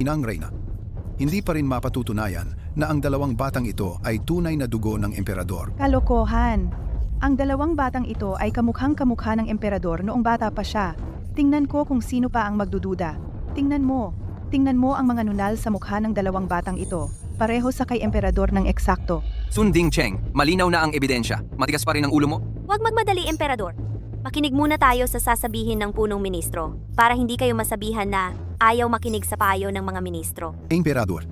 Inang reyna, hindi pa rin mapatutunayan na ang dalawang batang ito ay tunay na dugo ng emperador. Kalokohan. Ang dalawang batang ito ay kamukhang-kamukha ng emperador noong bata pa siya. Tingnan ko kung sino pa ang magdududa. Tingnan mo ang mga nunal sa mukha ng dalawang batang ito. Pareho sa kay emperador ng eksakto. Sun Ding Cheng, malinaw na ang ebidensya. Matigas pa rin ang ulo mo? Huwag magmadali, emperador. Makinig muna tayo sa sasabihin ng punong ministro para hindi kayo masabihan na ayaw makinig sa payo ng mga ministro. Emperador,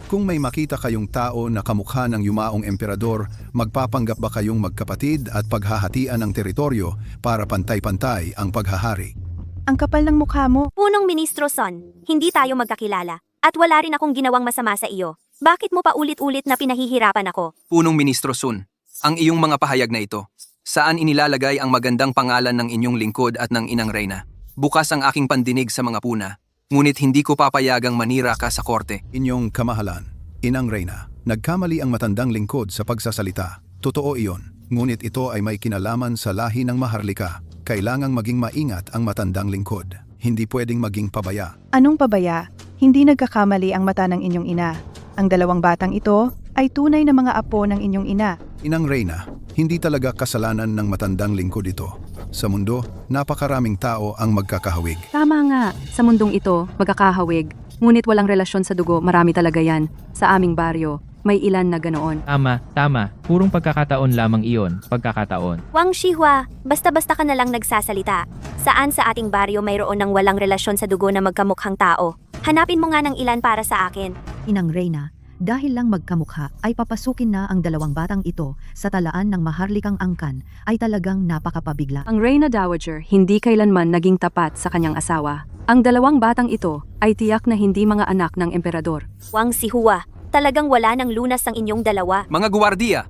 kung may makita kayong tao na kamukha ng yumaong emperador, magpapanggap ba kayong magkapatid at paghahatian ng teritoryo para pantay-pantay ang paghahari? Ang kapal ng mukha mo. Punong ministro Son, hindi tayo magkakilala at wala rin akong ginawang masama sa iyo. Bakit mo pa ulit-ulit na pinahihirapan ako? Punong Ministro Sun, ang iyong mga pahayag na ito, saan inilalagay ang magandang pangalan ng inyong lingkod at ng inang reyna? Bukas ang aking pandinig sa mga puna, ngunit hindi ko papayagang manira ka sa korte. Inyong kamahalan, inang reyna, nagkamali ang matandang lingkod sa pagsasalita. Totoo iyon, ngunit ito ay may kinalaman sa lahi ng maharlika. Kailangang maging maingat ang matandang lingkod. Hindi pwedeng maging pabaya. Anong pabaya? Hindi nagkakamali ang mata ng inyong ina. Ang dalawang batang ito ay tunay na mga apo ng inyong ina. Inang reyna, hindi talaga kasalanan ng matandang lingkod ito. Sa mundo, napakaraming tao ang magkakahawig. Tama nga, sa mundong ito, magkakahawig. Ngunit walang relasyon sa dugo, marami talaga yan. Sa aming baryo, may ilan na ganoon. Tama. Purong pagkakataon lamang iyon, pagkakataon. Wang Shihua, basta-basta ka na lang nagsasalita. Saan sa ating baryo mayroon ng walang relasyon sa dugo na magkamukhang tao? Hanapin mo nga ng ilan para sa akin. Inang Reyna, dahil lang magkamukha ay papasukin na ang dalawang batang ito sa talaan ng maharlikang angkan ay talagang napakapabigla. Ang Reyna Dowager hindi kailanman naging tapat sa kanyang asawa. Ang dalawang batang ito ay tiyak na hindi mga anak ng emperador. Wang Shihua, talagang wala ng lunas ang inyong dalawa. Mga guwardiya,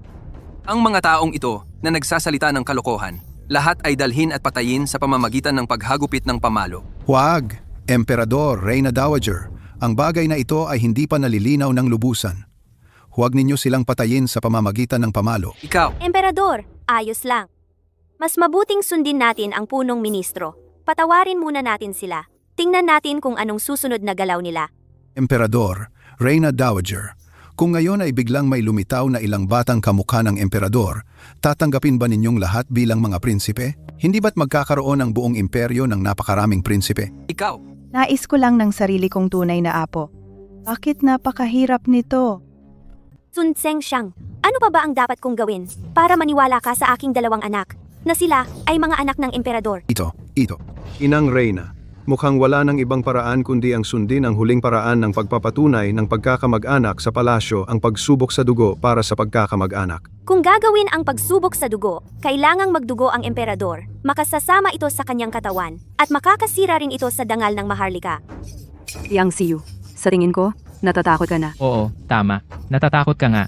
ang mga taong ito na nagsasalita ng kalokohan, lahat ay dalhin at patayin sa pamamagitan ng paghagupit ng pamalo. Huwag, Emperador, Reyna Dowager. Ang bagay na ito ay hindi pa nalilinaw ng lubusan. Huwag ninyo silang patayin sa pamamagitan ng pamalo. Ikaw, Emperador, ayos lang. Mas mabuting sundin natin ang punong ministro. Patawarin muna natin sila. Tingnan natin kung anong susunod na galaw nila. Emperador, Reyna Dowager, kung ngayon ay biglang may lumitaw na ilang batang kamukha ng emperador, tatanggapin ba ninyong lahat bilang mga prinsipe? Hindi ba't magkakaroon ng buong imperyo ng napakaraming prinsipe? ikaw. Nais ko lang ng sarili kong tunay na apo. Bakit napakahirap nito? Sun Zhengxiang, ano pa ba ang dapat kong gawin para maniwala ka sa aking dalawang anak na sila ay mga anak ng emperador? Ito. Inang Reyna, mukhang wala ng ibang paraan kundi ang sundin ang huling paraan ng pagpapatunay ng pagkakamag-anak sa palasyo, ang pagsubok sa dugo para sa pagkakamag-anak. Kung gagawin ang pagsubok sa dugo, kailangang magdugo ang emperador, makasasama ito sa kanyang katawan, at makakasira rin ito sa dangal ng maharlika. Liang Xiu, sa tingin ko, natatakot ka na. Oo, tama. Natatakot ka nga.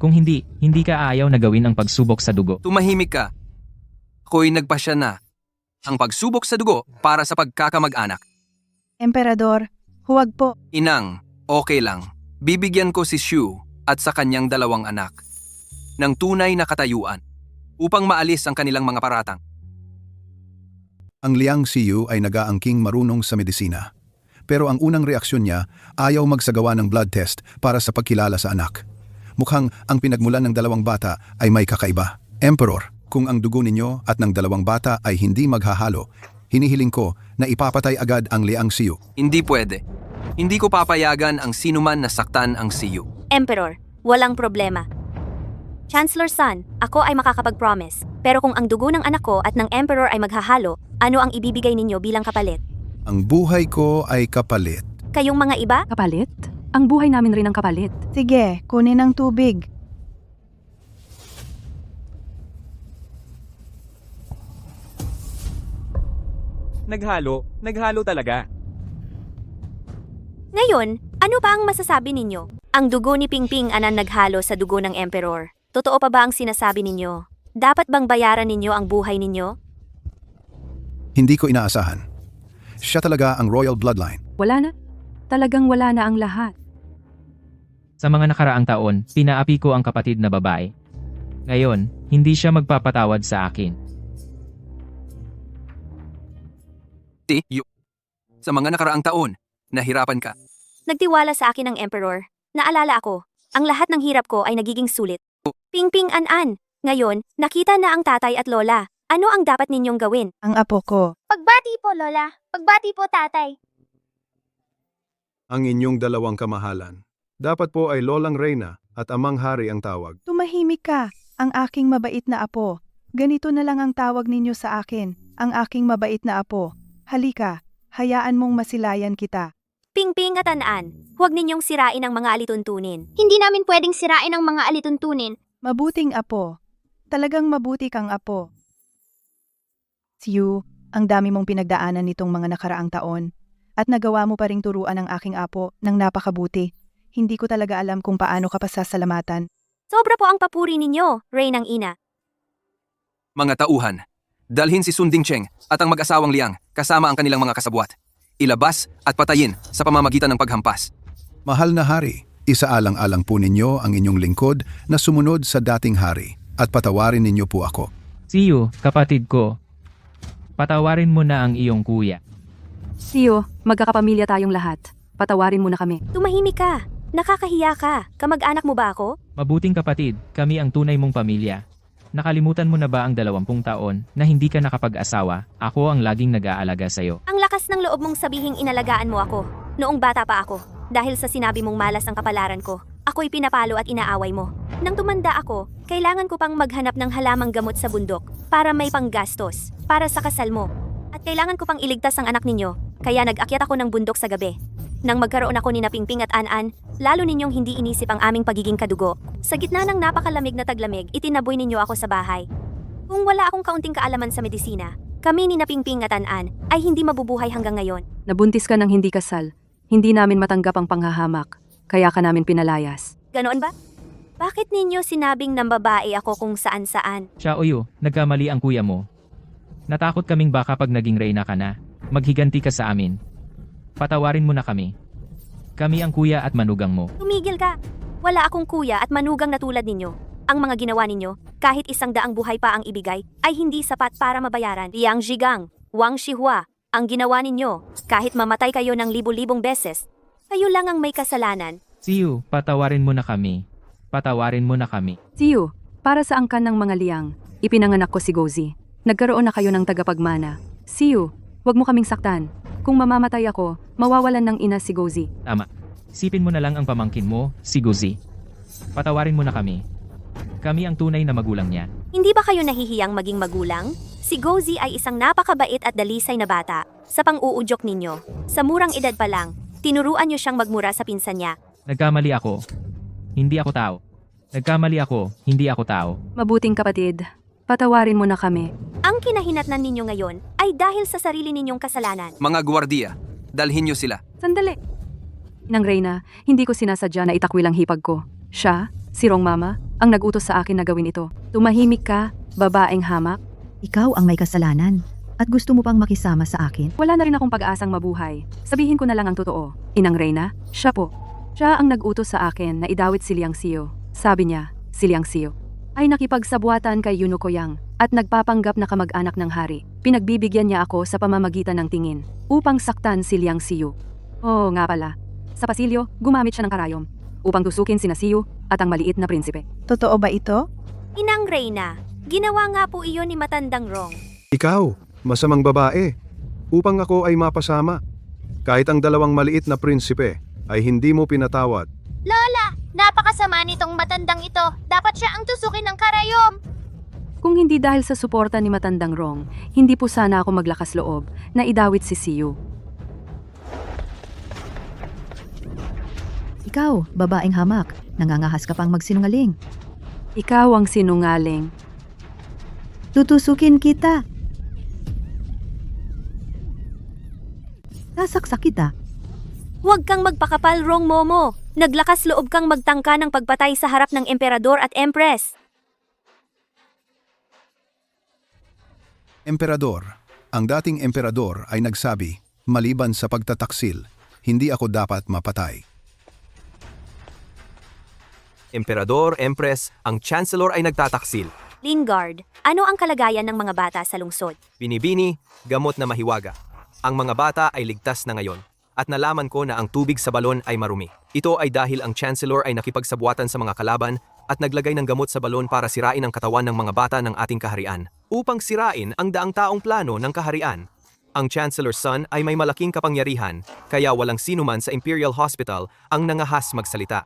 Kung hindi ka ayaw na gawin ang pagsubok sa dugo. Tumahimik ka. Ako'y nagpasya na. Ang pagsubok sa dugo para sa pagkakamag-anak. Emperador, huwag po. Inang, okay lang. Bibigyan ko si Xu at sa kanyang dalawang anak ng tunay na katayuan upang maalis ang kanilang mga paratang. Ang Liang Xiu ay nagaangking marunong sa medisina. Pero ang unang reaksyon niya, ayaw magsagawa ng blood test para sa pagkilala sa anak. Mukhang ang pinagmulan ng dalawang bata ay may kakaiba. Emperor, kung ang dugo ninyo at ng dalawang bata ay hindi maghahalo, hinihiling ko na ipapatay agad ang Liang Xiu. Hindi pwede. Hindi ko papayagan ang sinuman na saktan ang Xiu. Emperor, walang problema. Chancellor Sun, ako ay makakapag-promise. Pero kung ang dugo ng anak ko at ng Emperor ay maghahalo, ano ang ibibigay ninyo bilang kapalit? Ang buhay ko ay kapalit. Kayong mga iba? Kapalit? Ang buhay namin rin ang kapalit. Sige, kunin ang tubig. Naghalo talaga. Ngayon, ano pa ang masasabi ninyo? Ang dugo ni Pingping Anan naghalo sa dugo ng Emperor. Totoo pa ba ang sinasabi ninyo? Dapat bang bayaran ninyo ang buhay ninyo? Hindi ko inaasahan. Siya talaga ang royal bloodline. Wala na. Talagang wala na ang lahat. Sa mga nakaraang taon, pinaapi ko ang kapatid na babae. Ngayon, hindi siya magpapatawad sa akin. Sa mga nakaraang taon, nahirapan ka. Nagtiwala sa akin ang Emperor. Naalala ako, ang lahat ng hirap ko ay nagiging sulit. Pingping Anan, ngayon, nakita na ang tatay at lola. Ano ang dapat ninyong gawin? Ang apo ko. Pagbati po, Lola. Pagbati po, Tatay. Ang inyong dalawang kamahalan. Dapat po ay Lolang Reyna at Amang Hari ang tawag. Tumahimik ka, ang aking mabait na apo. Ganito na lang ang tawag ninyo sa akin, ang aking mabait na apo. Halika, hayaan mong masilayan kita. Pingping at Anan, huwag ninyong sirain ang mga alituntunin. Hindi namin pwedeng sirain ang mga alituntunin. Mabuting apo. Talagang mabuti kang apo. Xiu, ang dami mong pinagdaanan nitong mga nakaraang taon. At nagawa mo pa ring turuan ang aking apo ng napakabuti. Hindi ko talaga alam kung paano ka pasasalamatan. Sobra po ang papuri ninyo, Reynang Ina. Mga tauhan, dalhin si Sun Dingcheng at ang mag-asawang Liang kasama ang kanilang mga kasabwat. Ilabas at patayin sa pamamagitan ng paghampas. Mahal na hari, isaalang-alang po ninyo ang inyong lingkod na sumunod sa dating hari at patawarin ninyo po ako. Xiu, kapatid ko. Patawarin mo na ang iyong kuya. Xiu, magkakapamilya tayong lahat. Patawarin mo na kami. Tumahimik ka. Nakakahiya ka. Kamag-anak mo ba ako? Mabuting kapatid, kami ang tunay mong pamilya. Nakalimutan mo na ba ang 20 taon na hindi ka nakapag-asawa? Ako ang laging nag-aalaga sa'yo. Ang lakas ng loob mong sabihing inalagaan mo ako. Noong bata pa ako. Dahil sa sinabi mong malas ang kapalaran ko. ako'y pinapalo at inaaway mo. Nang tumanda ako, kailangan ko pang maghanap ng halamang gamot sa bundok para may panggastos, para sa kasal mo. At kailangan ko pang iligtas ang anak ninyo, kaya nag-akyat ako ng bundok sa gabi. Nang magkaroon ako ni Pingping at An-An, lalo ninyong hindi inisip ang aming pagiging kadugo. Sa gitna ng napakalamig na taglamig, itinaboy ninyo ako sa bahay. Kung wala akong kaunting kaalaman sa medisina, kami ni Pingping at An-An ay hindi mabubuhay hanggang ngayon. Nabuntis ka ng hindi kasal. Hindi namin matanggap ang panghahamak, kaya ka namin pinalayas. Ganoon ba? Bakit ninyo sinabing ng babae ako kung saan-saan? Siya Uyo, nagkamali ang kuya mo. Natakot kaming baka pag naging reyna ka na, maghiganti ka sa amin. Patawarin mo na kami. Kami ang kuya at manugang mo. Tumigil ka! Wala akong kuya at manugang na tulad ninyo. Ang mga ginawa ninyo, kahit 100 buhay pa ang ibigay, ay hindi sapat para mabayaran. Liang Zhigang, Wang Shihua, ang ginawa ninyo, kahit mamatay kayo ng libu-libong beses, kayo lang ang may kasalanan. Siyu, patawarin mo na kami. Patawarin mo na kami. Siyu, para sa angkan ng mga liyang, ipinanganak ko si Gozi. Nagkaroon na kayo ng tagapagmana. Siyu, wag mo kaming saktan. Kung mamamatay ako, mawawalan ng ina si Gozi. Tama. Sipin mo na lang ang pamangkin mo, si Gozi. Patawarin mo na kami. Kami ang tunay na magulang niya. Hindi ba kayo nahihiyang maging magulang? Si Gozi ay isang napakabait at dalisay na bata. Sa pang-uudyok ninyo, sa murang edad pa lang, tinuruan niyo siyang magmura sa pinsan niya. Nagkamali ako. Hindi ako tao. Nagkamali ako, hindi ako tao. Mabuting kapatid, patawarin mo na kami. Ang kinahinatnan ninyo ngayon ay dahil sa sarili ninyong kasalanan. Mga gwardiya, dalhin niyo sila. Sandali. Inang Reyna, hindi ko sinasadya na itakwil ang hipag ko. Siya, si Rong Mama, ang nag-utos sa akin na gawin ito. Tumahimik ka, babaeng hamak. Ikaw ang may kasalanan at gusto mo pang makisama sa akin? Wala na rin akong pag-aasang mabuhay. Sabihin ko na lang ang totoo. Inang Reyna, siya po. Siya ang nag-utos sa akin na idawit si Liang Xiu. Sabi niya, si Liang Xiu ay nakipagsabwatan kay Yuno Koyang at nagpapanggap na kamag-anak ng hari. Pinagbibigyan niya ako sa pamamagitan ng tingin upang saktan si Liang Xiu. Oo nga pala. Sa pasilyo, gumamit siya ng karayom upang tusukin sina Xiu at ang maliit na prinsipe. Totoo ba ito? Inang Reyna, ginawa nga po iyon ni Matandang Rong. Ikaw, masamang babae. Upang ako ay mapasama. Kahit ang dalawang maliit na prinsipe ay hindi mo pinatawad. Lola, napakasama nitong matandang ito. Dapat siya ang tusukin ng karayom. Kung hindi dahil sa suporta ni Matandang Rong, hindi po sana ako maglakas loob na idawit si Xiu. Ikaw, babaeng hamak, nangangahas ka pang magsinungaling. Ikaw ang sinungaling. Tutusukin kita. Sasaksak kita. Huwag kang magpakapal, Rong Momo. Naglakas loob kang magtangka ng pagpatay sa harap ng emperador at empress. Emperador. Ang dating emperador ay nagsabi, maliban sa pagtataksil, hindi ako dapat mapatay. Emperador, Empress, ang Chancellor ay nagtataksil. Lingard, ano ang kalagayan ng mga bata sa lungsod? Binibini, gamot na mahiwaga. Ang mga bata ay ligtas na ngayon. At nalaman ko na ang tubig sa balon ay marumi. Ito ay dahil ang Chancellor ay nakipagsabwatan sa mga kalaban at naglagay ng gamot sa balon para sirain ang katawan ng mga bata ng ating kaharian. Upang sirain ang daang taong plano ng kaharian. Ang Chancellor's son ay may malaking kapangyarihan, kaya walang sino man sa Imperial Hospital ang nangahas magsalita.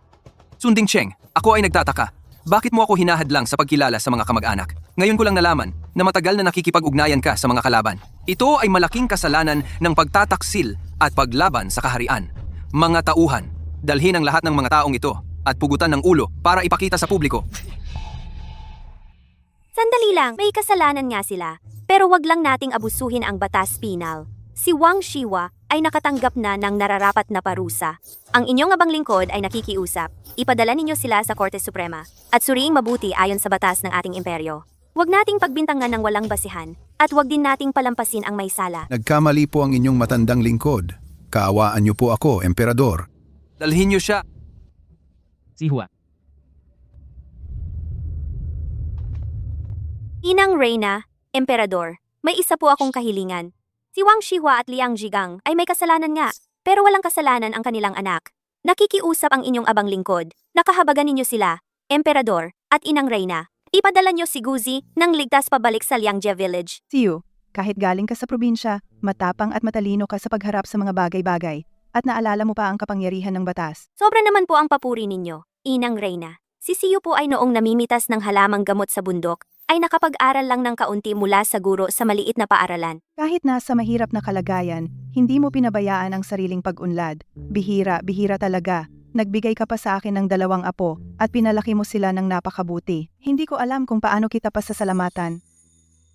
Sunding Cheng, ako ay nagtataka. Bakit mo ako hinahadlang sa pagkilala sa mga kamag-anak? Ngayon ko lang nalaman na matagal na nakikipag-ugnayan ka sa mga kalaban. Ito ay malaking kasalanan ng pagtataksil at paglaban sa kaharian. Mga tauhan, dalhin ang lahat ng mga taong ito at pugutan ng ulo para ipakita sa publiko. Sandali lang, may kasalanan nga sila. Pero wag lang nating abusuhin ang batas penal. Si Wang Shihua ay nakatanggap na ng nararapat na parusa. Ang inyong abang lingkod ay nakikiusap. Ipadala ninyo sila sa Korte Suprema at suriing mabuti ayon sa batas ng ating imperyo. Huwag nating pagbintangan ng walang basihan at huwag din nating palampasin ang may sala. Nagkamali po ang inyong matandang lingkod. Kaawaan niyo po ako, Emperador. Dalhin niyo siya. Si Hua. Inang Reyna, Emperador, may isa po akong kahilingan. Si Wang Shihua at Liang Zhigang ay may kasalanan nga, pero walang kasalanan ang kanilang anak. Nakikiusap ang inyong abang lingkod. Nakahabagan ninyo sila, Emperador, at Inang Reyna. Ipadala nyo si Guzi nang ligtas pabalik sa Liangjie Village. Siyu, kahit galing ka sa probinsya, matapang at matalino ka sa pagharap sa mga bagay-bagay, at naalala mo pa ang kapangyarihan ng batas. Sobra naman po ang papuri ninyo. Inang Reyna, si Siyu po ay noong namimitas ng halamang gamot sa bundok, ay nakapag-aral lang ng kaunti mula sa guro sa maliit na paaralan. Kahit nasa mahirap na kalagayan, hindi mo pinabayaan ang sariling pag-unlad. Bihira talaga. Nagbigay ka pa sa akin ng 2 apo at pinalaki mo sila ng napakabuti. Hindi ko alam kung paano kita pasasalamatan.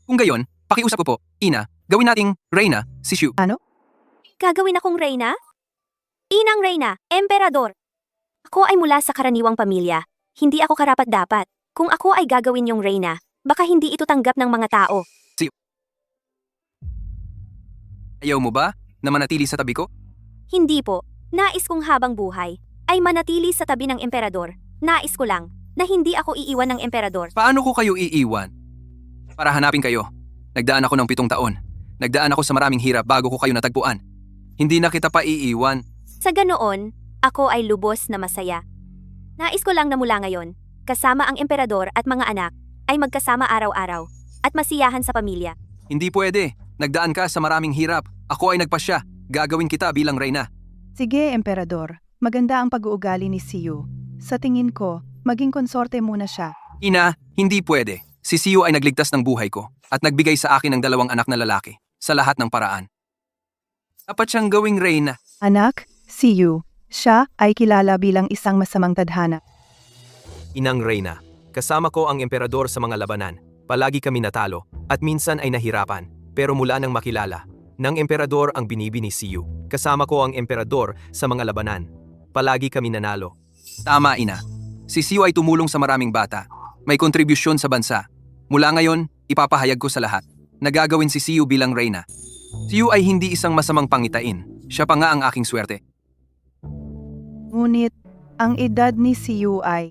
Kung gayon, pakiusap ko po, Ina, gawin nating Reyna, si Shu. Gagawin akong Reyna? Inang Reyna, Emperador! Ako ay mula sa karaniwang pamilya. Hindi ako karapat-dapat. Kung ako ay gagawin yung Reyna, baka hindi ito tanggap ng mga tao. Ayaw mo ba na manatili sa tabi ko? Hindi po. Nais kong habang buhay ay manatili sa tabi ng emperador. Nais ko lang na hindi ako iiwan ng emperador. Paano ko kayo iiwan? Para hanapin kayo. Nagdaan ako ng 7 taon. Nagdaan ako sa maraming hirap bago ko kayo natagpuan. Hindi na kita pa iiwan. Sa ganoon, ako ay lubos na masaya. Nais ko lang na mula ngayon, kasama ang emperador at mga anak, ay magkasama araw-araw at masiyahan sa pamilya. Hindi pwede. Nagdaan ka sa maraming hirap. Ako ay nagpasya. Gagawin kita bilang Reyna. Sige, Emperador. Maganda ang pag-uugali ni Siyu. Sa tingin ko, maging konsorte muna siya. Ina, hindi pwede. Si Siyu ay nagligtas ng buhay ko at nagbigay sa akin ng 2 anak na lalaki sa lahat ng paraan. Dapat siyang gawing Reyna. Anak, Siyu. Siya ay kilala bilang isang masamang tadhana. Inang Reyna, kasama ko ang emperador sa mga labanan. Palagi kami natalo at minsan ay nahirapan. Pero mula nang makilala, ng emperador ang binibini Siyu. Kasama ko ang emperador sa mga labanan. Palagi kami nanalo. Tama, Ina. Si Siyu ay tumulong sa maraming bata. May kontribusyon sa bansa. Mula ngayon, ipapahayag ko sa lahat. Nagagawin si Siyu bilang Reyna. Siyu ay hindi isang masamang pangitain. Siya pa nga ang aking swerte. Ngunit, ang edad ni Siyu ay...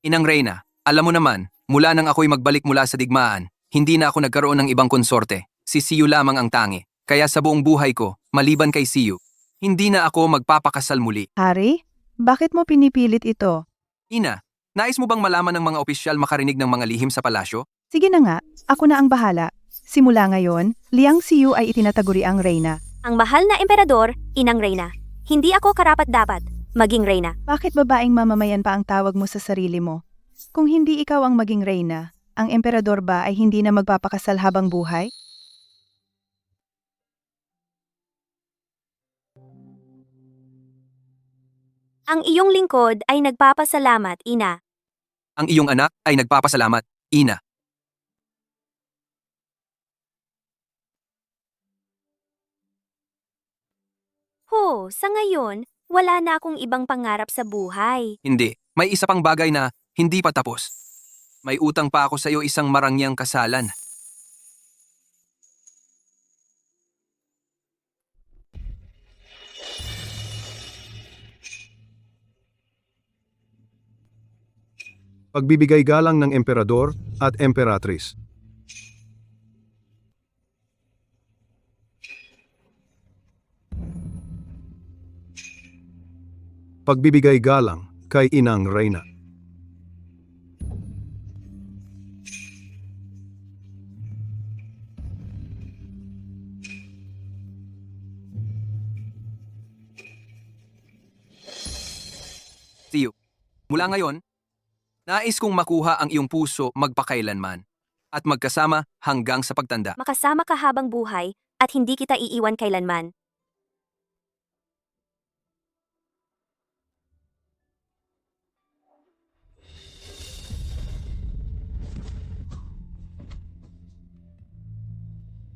Inang Reyna, alam mo naman, mula nang ako'y magbalik mula sa digmaan, hindi na ako nagkaroon ng ibang konsorte. Si Siyu lamang ang tangi. Kaya sa buong buhay ko, maliban kay Siyu, hindi na ako magpapakasal muli. Hari, bakit mo pinipilit ito? Ina, nais mo bang malaman ng mga opisyal makarinig ng mga lihim sa palasyo? Sige na nga, ako na ang bahala. Simula ngayon, Liang Siyu ay itinataguri ang Reyna. Ang mahal na emperador, Inang Reyna. Hindi ako karapat-dapat maging Reyna. Bakit babaeng mamamayan pa ang tawag mo sa sarili mo? Kung hindi ikaw ang maging Reyna, ang emperador ba ay hindi na magpapakasal habang buhay? Ang iyong lingkod ay nagpapasalamat, Ina. Ang iyong anak ay nagpapasalamat, Ina. Sa ngayon, wala na akong ibang pangarap sa buhay. Hindi, may isa pang bagay na hindi pa tapos. May utang pa ako sa iyo 1 marangyang kasalan. Pagbibigay galang ng emperador at emperatris. Pagbibigay galang kay Inang Reyna. Siyu, mula ngayon, nais kong makuha ang iyong puso magpakailanman at magkasama hanggang sa pagtanda. Makasama ka habang buhay at hindi kita iiwan kailanman.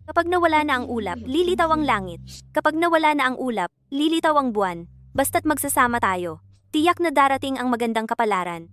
Kapag nawala na ang ulap, lilitaw ang langit. Kapag nawala na ang ulap, lilitaw ang buwan. Basta't magsasama tayo. Tiyak na darating ang magandang kapalaran.